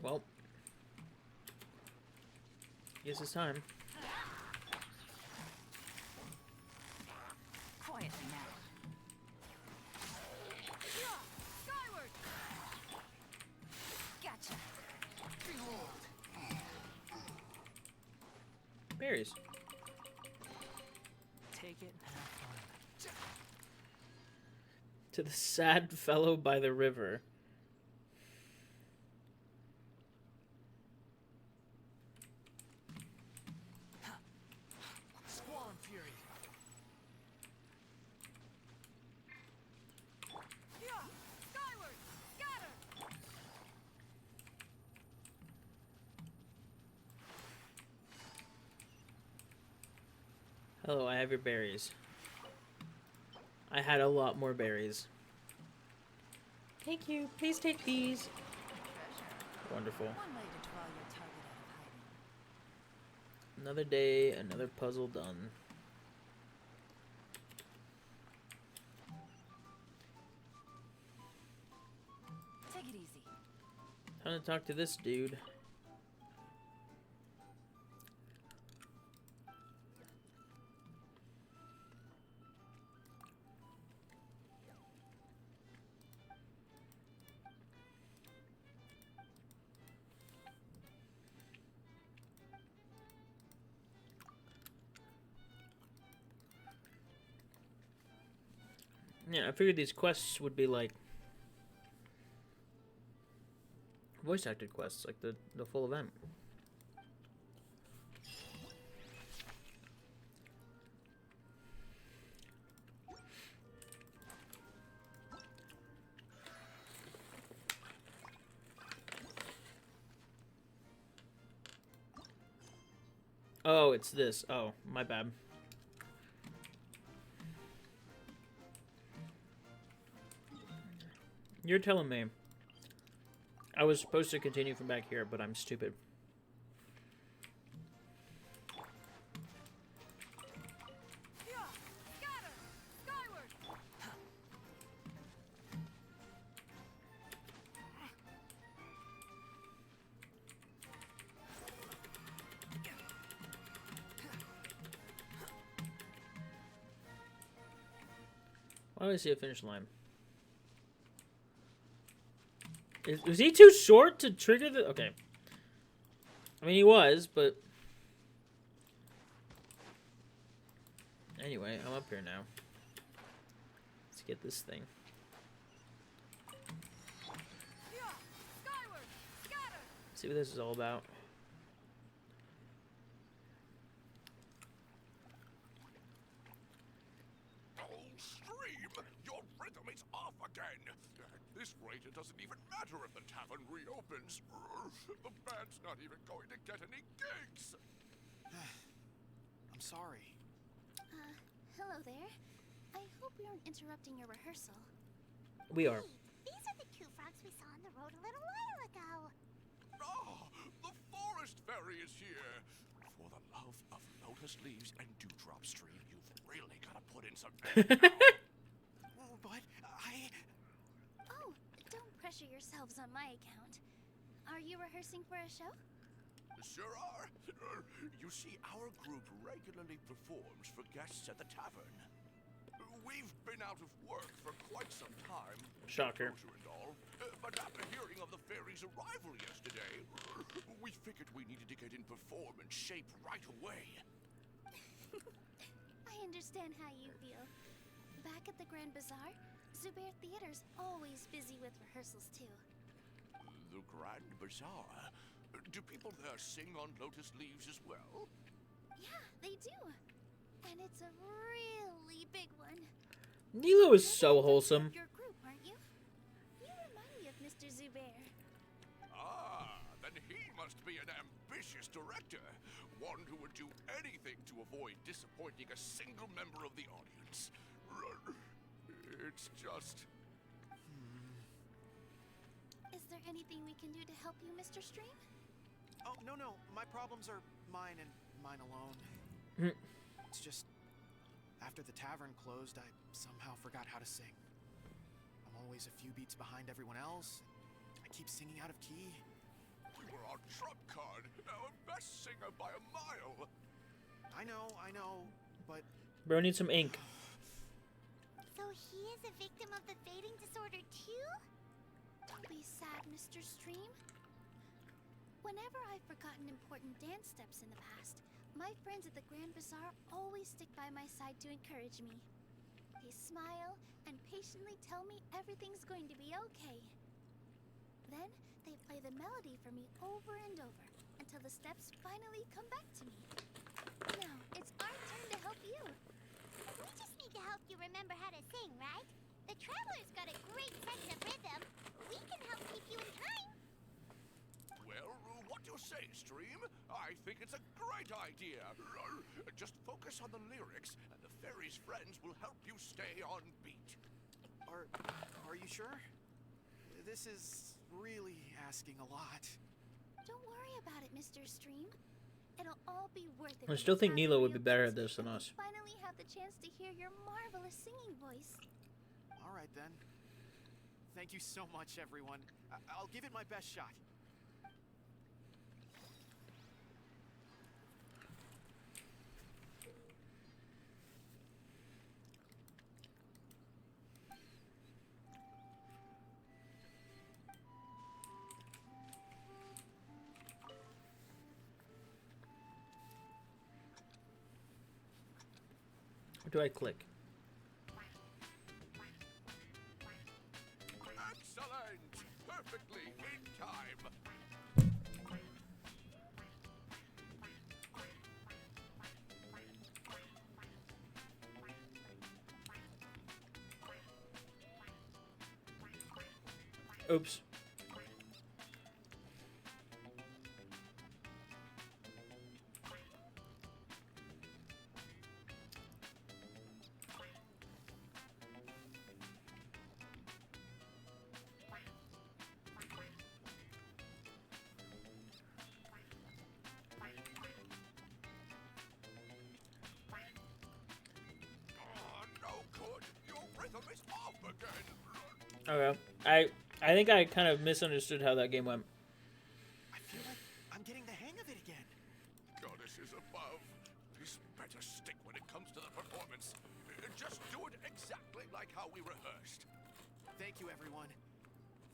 Well, guess it's time. Quietly now. Skyward! Gotcha. Berries. Take it and have fun. To the sad fellow by the river. Squall and Fury. Skyward! Scatter! Hello, I have your berries. I had a lot more berries. Thank you. Please take these. Wonderful. One way to draw your target out of hiding. Another day, another puzzle done. Take it easy. Time to talk to this dude. Yeah, I figured these quests would be like voice acted quests, like the full event. Oh, it's this. Oh, my bad. You're telling me I was supposed to continue from back here, but I'm stupid. Scatter! Skyward! Why do I see a finish line? Was he too short to trigger the... Okay. I mean, he was, but... Anyway, I'm up here now. Let's get this thing. Skyward! Scatter! See what this is all about. Oh, stream! Your rhythm is off again! At this rate, it doesn't even matter if the tavern reopens. The band's not even going to get any gigs! I'm sorry. Hello there. I hope we aren't interrupting your rehearsal. We are. Hey, these are the two frogs we saw on the road a little while ago. Ah, the forest fairy is here! For the love of lotus leaves and dewdrop stream, you've really got to put in some effort now. Oh, but I... Oh, don't pressure yourselves on my account. Are you rehearsing for a show? Sure are. You see, our group regularly performs for guests at the tavern. We've been out of work for quite some time. Shocker. Closure and all. But after hearing of the fairy's arrival yesterday, we figured we needed to get in performance shape right away. I understand how you feel. Back at the Grand Bazaar, Zubair Theater's always busy with rehearsals too. The Grand Bazaar? Do people there sing on lotus leaves as well? Yeah, they do. And it's a really big one. Nilo is so wholesome. Your group, aren't you? You remind me of Mr. Zubair. Ah, then he must be an ambitious director. One who would do anything to avoid disappointing a single member of the audience. It's just... Is there anything we can do to help you, Mr. Stream? Oh, no. My problems are mine and mine alone. It's just... After the tavern closed, I somehow forgot how to sing. I'm always a few beats behind everyone else. I keep singing out of key. You were our trump card, our best singer by a mile. I know, but... Bro, need some ink. So he is a victim of the fading disorder too? Don't be sad, Mr. Stream. Whenever I've forgotten important dance steps in the past, my friends at the Grand Bazaar always stick by my side to encourage me. They smile and patiently tell me everything's going to be okay. Then they play the melody for me over and over until the steps finally come back to me. Now, it's our turn to help you. We just need to help you remember how to sing, right? The Traveler's got a great sense of rhythm. We can help keep you in time. Well, what do you say, Stream? I think it's a great idea. Just focus on the lyrics, and the fairy's friends will help you stay on beat. Are you sure? This is really asking a lot. Don't worry about it, Mr. Stream. It'll all be worth it. I still think Nilo would be better at this than us. Finally have the chance to hear your marvelous singing voice. All right, then. Thank you so much, everyone. I'll give it my best shot. Where do I click? Excellent! Perfectly in time. Oops. Is off again. Okay. I think I kind of misunderstood how that game went. I feel like I'm getting the hang of it again. Goddesses above. This better stick when it comes to the performance. Just do it exactly like how we rehearsed. Thank you, everyone.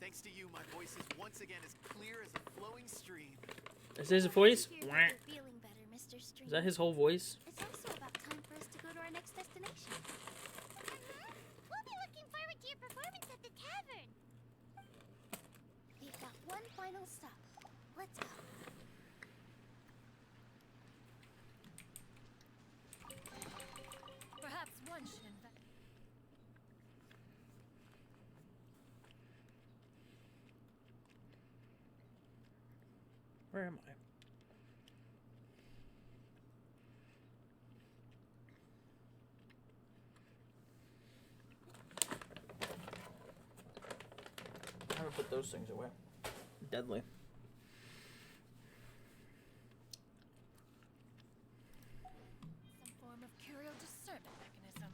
Thanks to you, my voice is once again as clear as a flowing stream. Is his voice? You're feeling better, Mr. Stream. Is that his whole voice? It's also about time for us to go to our next destination. We'll be looking forward to your performance at the tavern. We've got one final stop. Let's go. Perhaps one should invest. Where am I? I haven't put those things away. Deadly. Some form of curio discernment mechanism.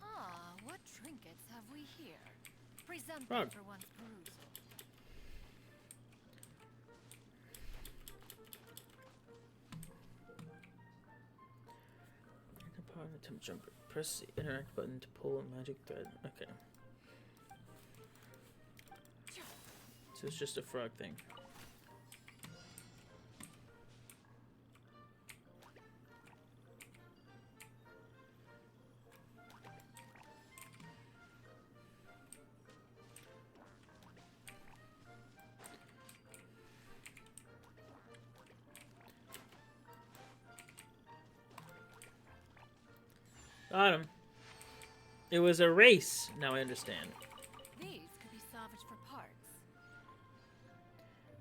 Ah, what trinkets have we here? Present them Frog. for one's perusal. Upon attempt jumper, press the interact button to pull a magic thread. Okay. So it's just a frog thing. Got him. It was a race. Now I understand. These could be salvaged for parts.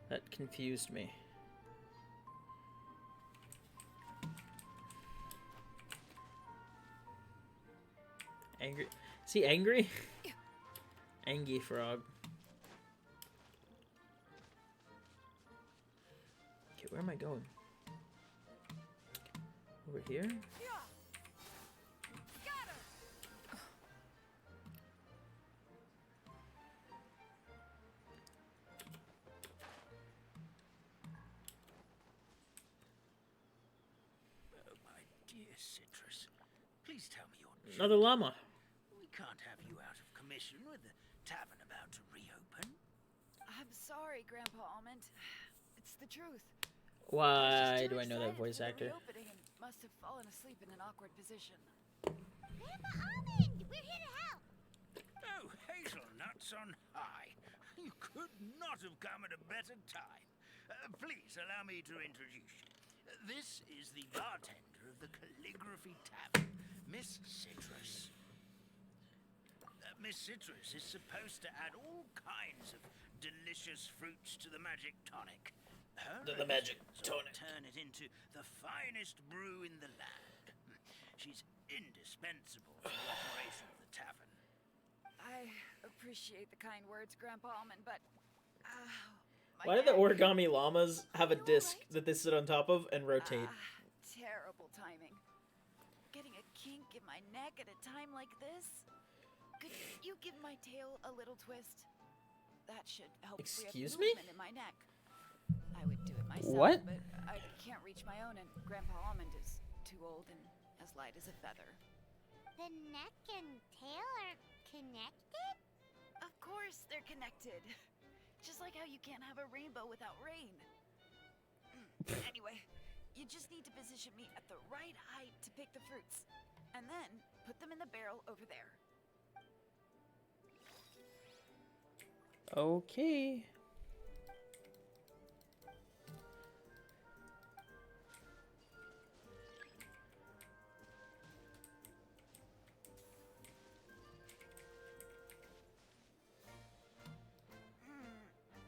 That confused me. Angry. Is he angry? Angry frog. Okay, where am I going? Over here? Oh, my dear Citrus, please tell me you're Another llama. We can't have you out of commission with the tavern about to reopen. I'm sorry, Grandpa Almond. It's the truth. Why do I know that voice actor? Reopening and must have fallen asleep in an awkward position. Grandpa Almond, we're here to help. Oh, hazelnuts on high. You could not have come at a better time. Please allow me to introduce you. This is the bartender of the Calligraphy Tavern, Miss Citrus. Miss Citrus is supposed to add all kinds of delicious fruits to the magic tonic. The magic tonic. Turn it into the finest brew in the land. She's indispensable for the operation of the tavern. I appreciate the kind words, Grandpa Almond, but Why do the origami llamas have a disc that they sit on top of and rotate? Terrible timing. Getting a kink in my neck at a time like this? Could you give my tail a little twist? That should help free up Excuse me? movement in my neck. I would do it myself, What? but I can't reach my own, and Grandpa Almond is too old and as light as a feather. The neck and tail are connected? Of course they're connected. Just like how you can't have a rainbow without rain. Anyway, you just need to position me at the right height to pick the fruits, and then put them in the barrel over there. Okay.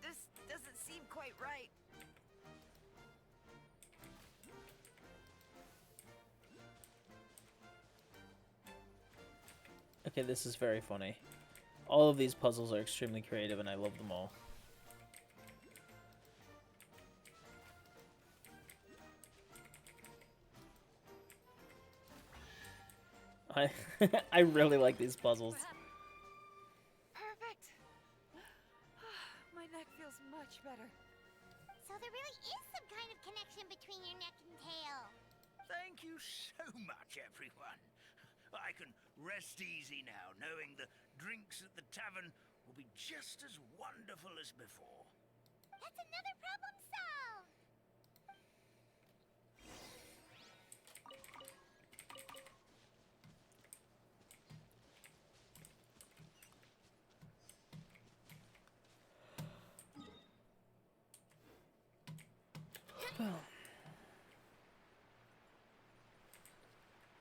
This doesn't seem quite right. Okay, this is very funny. All of these puzzles are extremely creative and I love them all. I really like these puzzles. Perfect. My neck feels much better. So there really is some kind of connection between your neck and tail. Thank you so much, everyone. I can rest easy now, knowing the drinks at the tavern will be just as wonderful as before. That's another problem solved.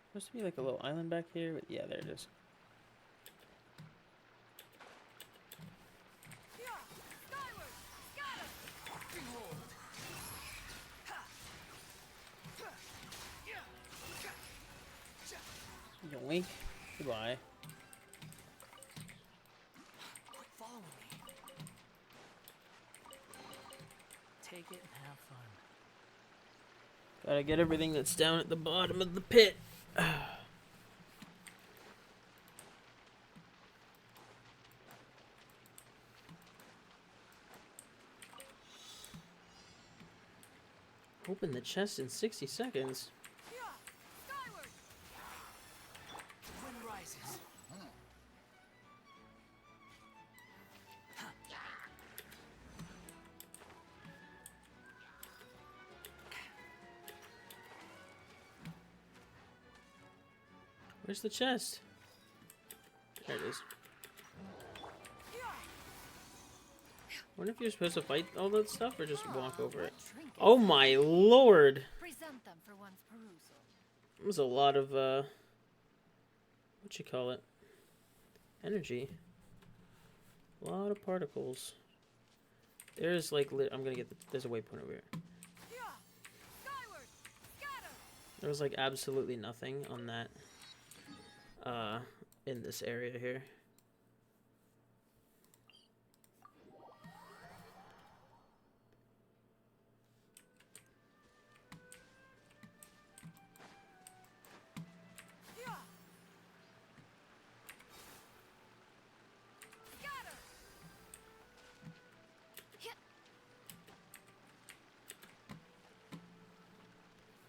Supposed to be like a little island back here, but yeah, there it is. Yoink. Goodbye. Quit following me. Take it and have fun. Gotta get everything that's down at the bottom of the pit. Open the chest in 60 seconds. Wind rises. Where's the chest? There it is. Wonder if you're supposed to fight all that stuff or just walk over it. Oh my lord! Present them for one's perusal. That was a lot of what you call it? Energy. A lot of particles. There's like I'm gonna get there's a waypoint over here. There was like absolutely nothing on that in this area here.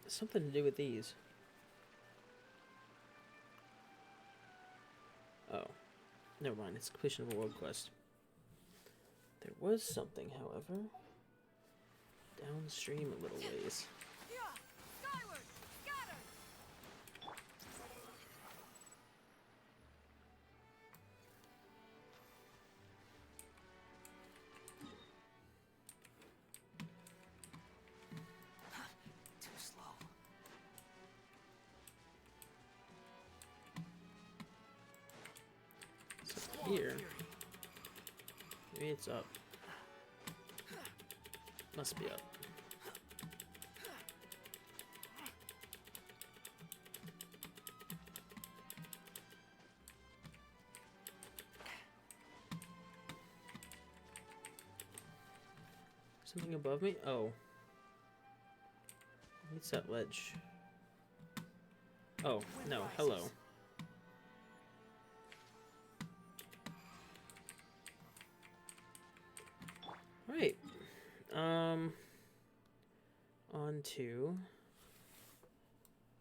Something to do with these. Oh. Never mind, it's completion of a world quest. There was something, however, downstream a little ways. Too slow. So here, maybe it's up. Must be up. Something above me? Oh. What's that ledge? Oh, no, hello. Right. On to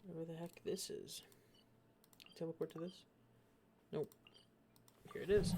whatever the heck this is. Teleport to this? Nope. Here it is.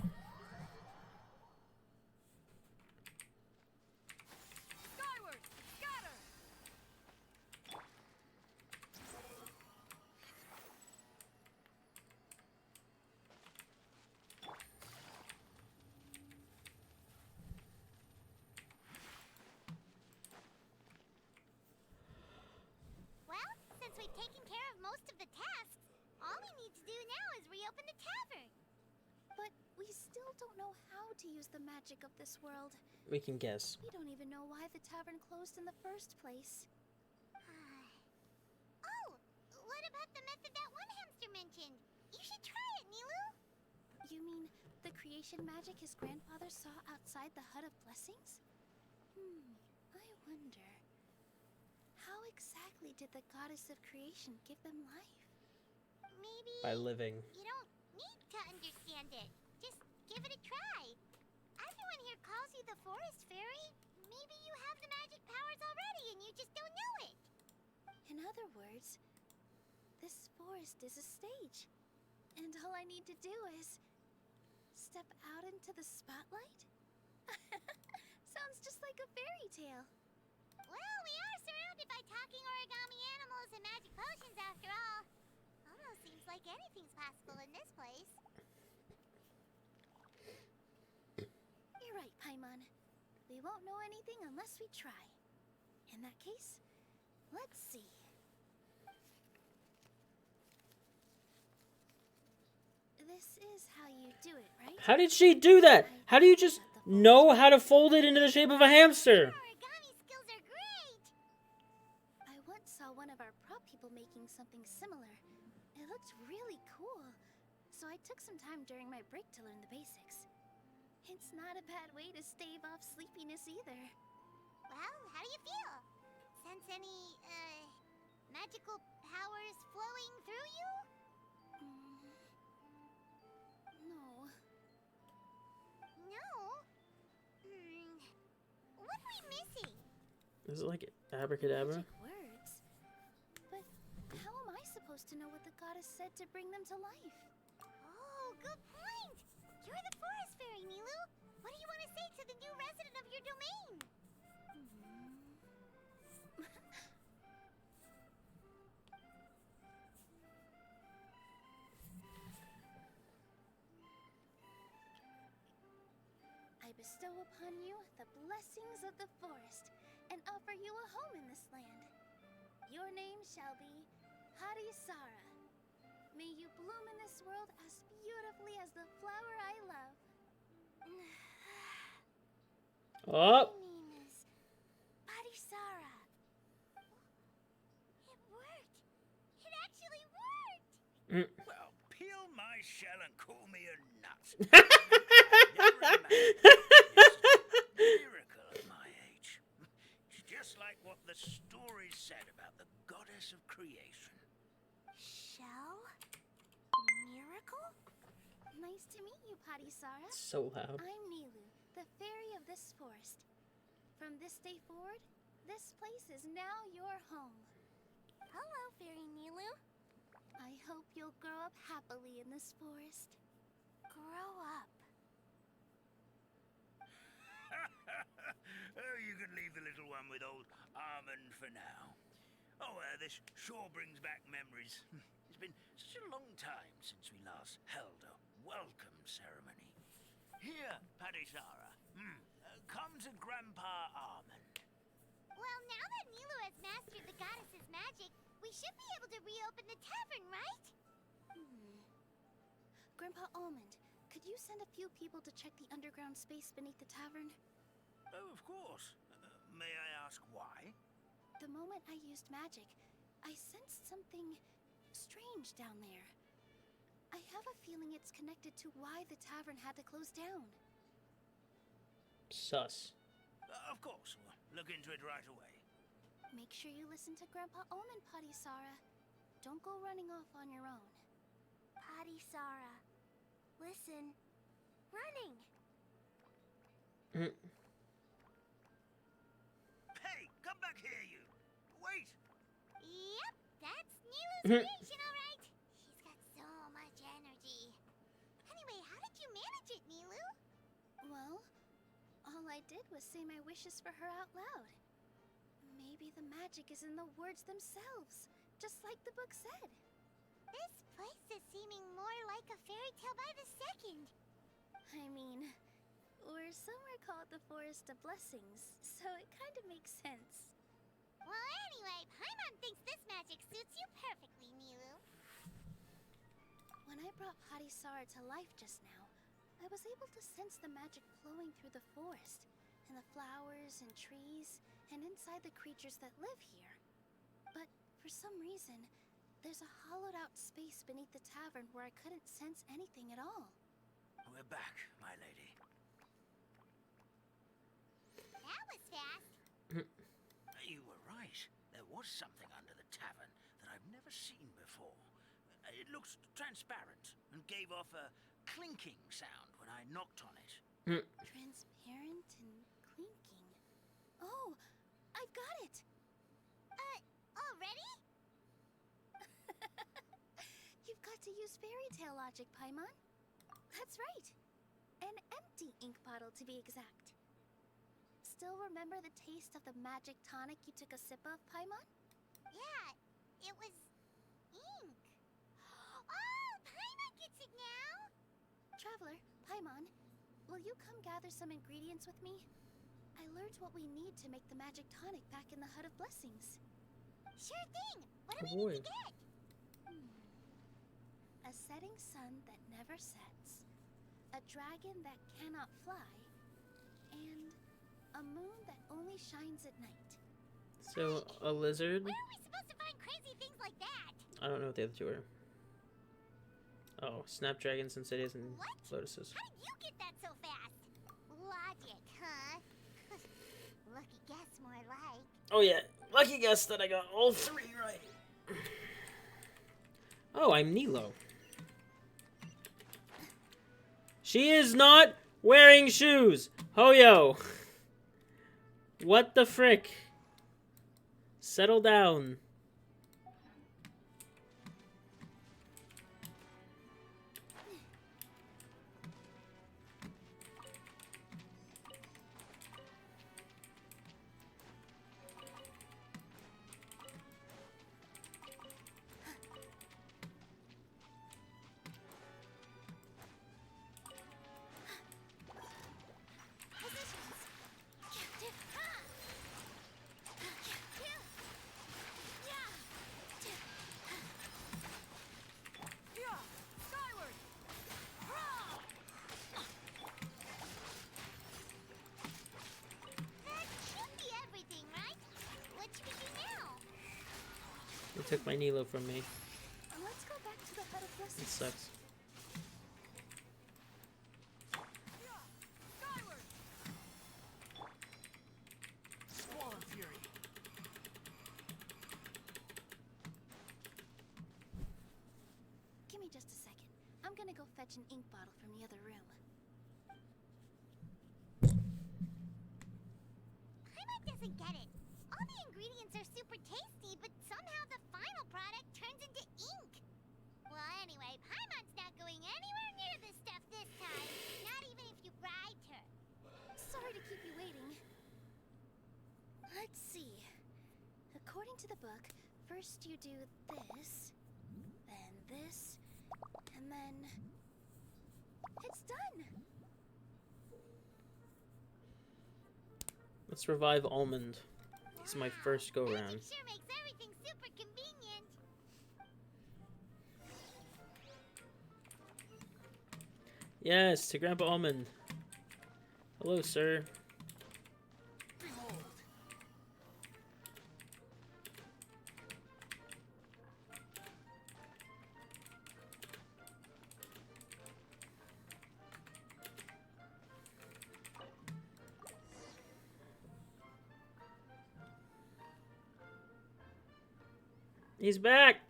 Well, since we've taken care of most of the tasks, all we need to do now is reopen the tavern. But we still don't know how to use the magic of this world. We can guess. We don't even know why the tavern closed in the first place. Oh, what about the method that one hamster mentioned? You should try it, Nilu. You mean the creation magic his grandfather saw outside the Hut of Blessings? I wonder. How exactly did the goddess of creation give them life? Maybe By living. you don't need to understand it. Just give it a try. Everyone here calls you the Forest Fairy. Maybe you have the magic powers already and you just don't know it. In other words, this forest is a stage. And all I need to do is step out into the spotlight? Sounds just like a fairy tale. Well, we are surrounded by talking origami animals and magic potions after all. Almost seems like anything's possible in this place. You're right, Paimon. We won't know anything unless we try. In that case, let's see. This is how you do it, right? How did she do that? How do you just know how to fold it into the shape of a hamster? Origami skills are great! I once saw one of our prop people making something similar. It looked really cool. So I took some time during my break to learn the basics. It's not a bad way to stave off sleepiness either. Well, how do you feel? Sense any, magical powers flowing through you? No. No? What are we missing? Is it like abracadabra? Magic words. But how am I supposed to know what the goddess said to bring them to life? Oh, good point! You're the Forest Fairy, Nilu! What do you want to say to the new resident of your domain? I bestow upon you the blessings of the forest and offer you a home in this land. Your name shall be Harisara, May you bloom in this world as beautifully as the flower I love. Oh. My name is Parisara. It worked. It actually worked. Well, peel my shell and call me a nut. Never imagined it's a miracle at my age. It's just like what the story said about the goddess of creation. Shell? Miracle? Nice to meet you, Parisara. So loud. I'm Nilu, the fairy of this forest. From this day forward, this place is now your home. Hello, Fairy Nilu. I hope you'll grow up happily in this forest. Grow up. Oh, you can leave the little one with old Armand for now. Oh, this sure brings back memories. It's been such a long time since we last held a welcome ceremony. Here, Parisara. Come to Grandpa Armand. Well, now that Nilu has mastered the goddess's magic, we should be able to reopen the tavern, right? Grandpa Almond, could you send a few people to check the underground space beneath the tavern? Oh, of course. May I ask why? The moment I used magic, I sensed something strange down there. I have a feeling it's connected to why the tavern had to close down. Sus. Of course. We'll look into it right away. Make sure you listen to Grandpa Almond, Parisara. Don't go running off on your own. Parisara, listen. Running! Hey, come back here, you! Wait! Yep, that's Nilu's creation, all right. She's got so much energy. Anyway, how did you manage it, Nilu? Well, all I did was say my wishes for her out loud. Maybe the magic is in the words themselves, just like the book said. This place is seeming more like a fairy tale by the second. I mean, we're somewhere called the Forest of Blessings, so it kind of makes sense. Well, anyway, Paimon thinks this magic suits you perfectly, Nilu. When I brought Parisara to life just now, I was able to sense the magic flowing through the forest, and the flowers and trees, and inside the creatures that live here. But for some reason, there's a hollowed-out space beneath the tavern where I couldn't sense anything at all. We're back, my lady. That was fast. You were right. There was something under the tavern that I've never seen before. It looked transparent and gave off a clinking sound when I knocked on it. Transparent and clinking. Oh, I've got it! Already? You've got to use fairy tale logic, Paimon. That's right. An empty ink bottle, to be exact. Still remember the taste of the magic tonic you took a sip of, Paimon? Yeah, it was ink. Oh, Paimon gets it now! Traveler, Paimon, will you come gather some ingredients with me? I learned what we need to make the magic tonic back in the Hut of Blessings. Sure thing. What do Oh, we need boy. to get? A setting sun that never sets, a dragon that cannot fly, and a moon that only shines at night. So, a lizard? Where are we supposed to find crazy things like that? I don't know what the other two are. Oh, snapdragons and cities and What? lotuses. How did you get that so fast? Logic, huh? Lucky guess, more like. Oh yeah, lucky guess that I got all three right. Oh, I'm Nilo. She is not wearing shoes. Hoyo. What the frick? Settle down. They took my Nilo from me. Let's go back to the Hut of Blessings. It sucks. Squall Fury. Give me just a second. I'm gonna go fetch an ink bottle from the other room. Paimon doesn't get it. All the ingredients are super tasty, but somehow the final product turns into ink. Well, anyway, Paimon's not going anywhere near this stuff this time. Not even if you bribed her. Sorry to keep you waiting. Let's see. According to the book, first you do this, then this, and then... It's done! Let's revive Almond. He's my first go round. Magic sure makes everything super convenient. Yes, to Grandpa Almond. Hello, sir. Behold. He's back!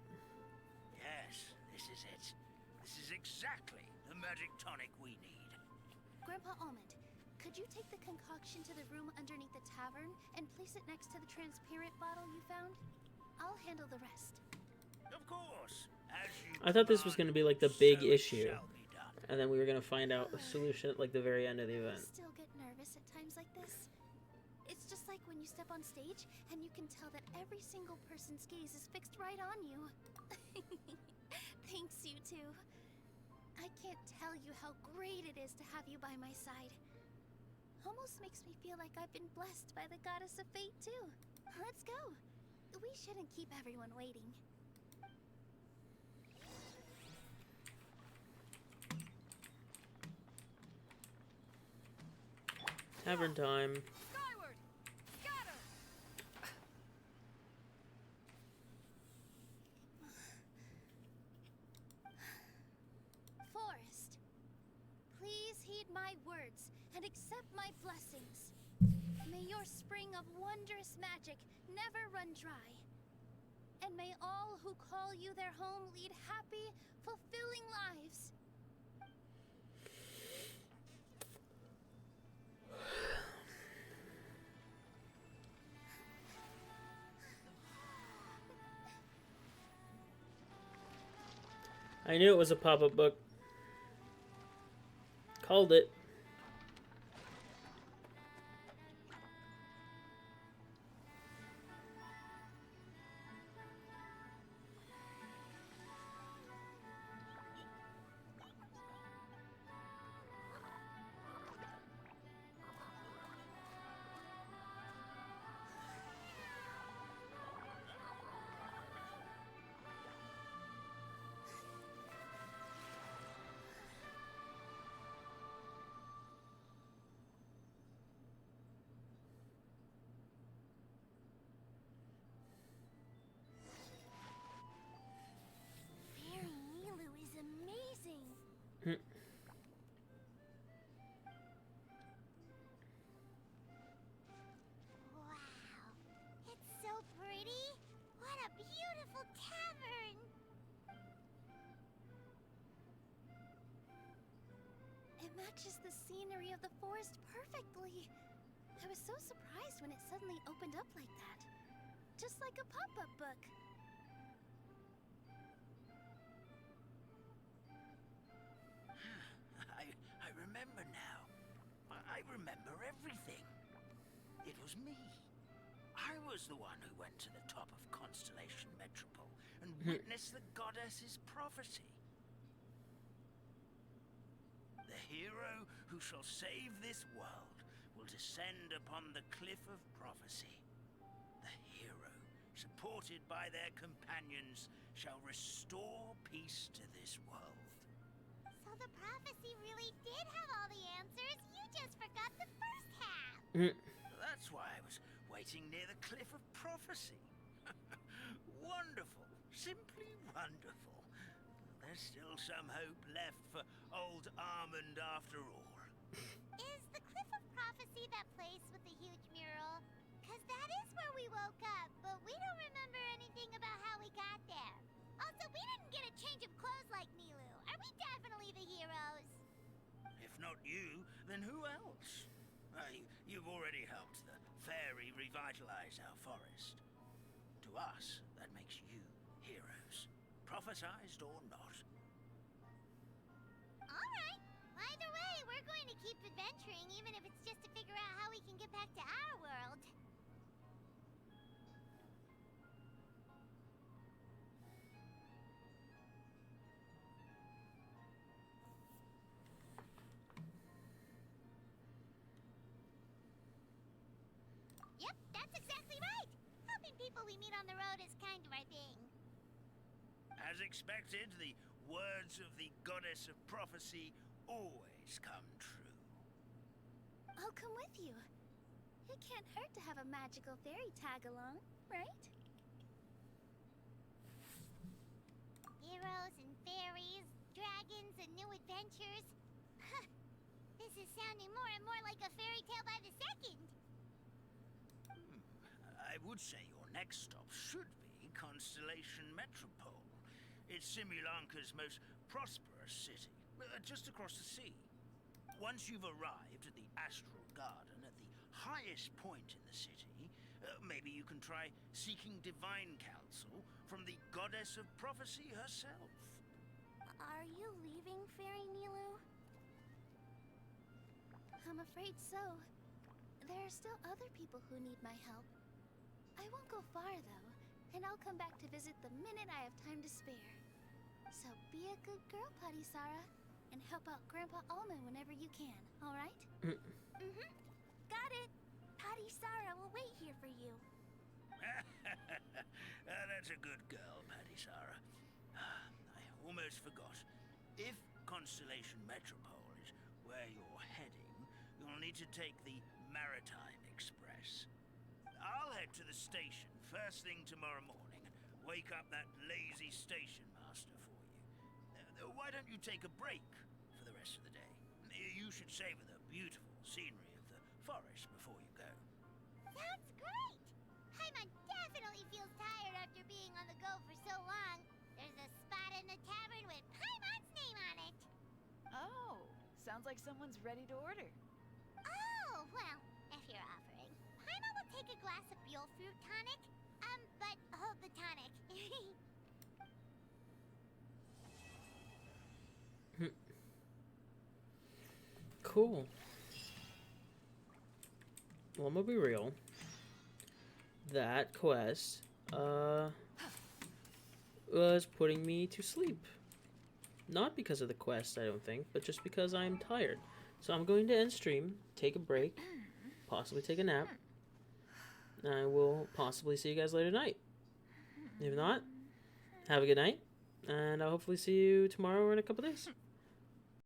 Yes, this is it. This is exactly the magic tonic we need. Grandpa Almond, could you take the concoction to the room underneath the tavern and place it next to the transparent bottle you found? I'll handle the rest. Of course. As you I thought this was going to be like the command, big so it issue. shall be done. And then we were going to find out a solution at like the very end of the I event. still get nervous at times like this. It's just like when you step on stage and you can tell that every single person's gaze is fixed right on you. Thanks, you two. I can't tell you how great it is to have you by my side. Almost makes me feel like I've been blessed by the goddess of fate, too. Let's go. We shouldn't keep everyone waiting. Tavern time. Skyward! Scatter! Forest, please heed my words and accept my blessings. May your spring of wondrous magic never run dry. And may all who call you their home lead happy, fulfilling lives. I knew it was a pop-up book. Called it. Fairy Nilu is amazing. Wow. It's so pretty. What a beautiful tavern. It matches the scenery of the forest perfectly. I was so surprised when it suddenly opened up like that. Just like a pop-up book. I remember now. I remember everything. It was me. I was the one who went to the top of Constellation Metropole and witnessed the goddess's prophecy. The hero who shall save this world will descend upon the cliff of prophecy. The hero, supported by their companions, shall restore peace to this world. So the prophecy really did have all the answers. You just forgot the first half. That's why I was waiting near the cliff of prophecy. Wonderful. wonderful. Simply wonderful. There's still some hope left for old Armand after all. Is the Cliff of Prophecy that place with the huge mural? Cause that is where we woke up, but we don't remember anything about how we got there. Also, we didn't get a change of clothes like Nilu. Are we definitely the heroes? If not you, then who else? You've already helped the fairy revitalize our forest. To us, that makes you heroes, prophesized or not. Alright. Either way, we're going to keep adventuring, even if it's just to figure out how we can get back to our world. Yep, that's exactly right. Helping people we meet on the road is kind of our thing. As expected, the words of the goddess of prophecy always come true. I'll come with you. It can't hurt to have a magical fairy tag along, right? Heroes and fairies, dragons and new adventures. Huh. This is sounding more and more like a fairy tale by the second. I would say your next stop should be Constellation Metropole. It's Simulanka's most prosperous city, just across the sea. Once you've arrived at the Astral Garden at the highest point in the city, maybe you can try seeking divine counsel from the goddess of prophecy herself. Are you leaving, Fairy Nilu? I'm afraid so. There are still other people who need my help. I won't go far, though, and I'll come back to visit the minute I have time to spare. So be a good girl, Putty Sarah, and help out Grandpa Almond whenever you can, all right? Mm-hmm. Got it. Putty Sarah will wait here for you. That's a good girl, Paddy Sarah. I almost forgot. If Constellation Metropole is where you're heading, you'll need to take the Maritime Express. I'll head to the station first thing tomorrow morning and wake up that lazy station master for you. Why don't you take a break for the rest of the day? You should savor the beautiful scenery of the forest before you go. Sounds great! Paimon definitely feels tired after being on the go for so long. There's a spot in the tavern with Paimon's name on it. Oh, sounds like someone's ready to order. Oh, well, if you're offering. Paimon will take a glass of Buell fruit tonic. But hold the tonic. Cool. Well, I'm gonna be real. That quest, was putting me to sleep. Not because of the quest, I don't think, but just because I'm tired. So I'm going to end stream, take a break, possibly take a nap. I will possibly see you guys later tonight. If not, have a good night, and I'll hopefully see you tomorrow or in a couple days.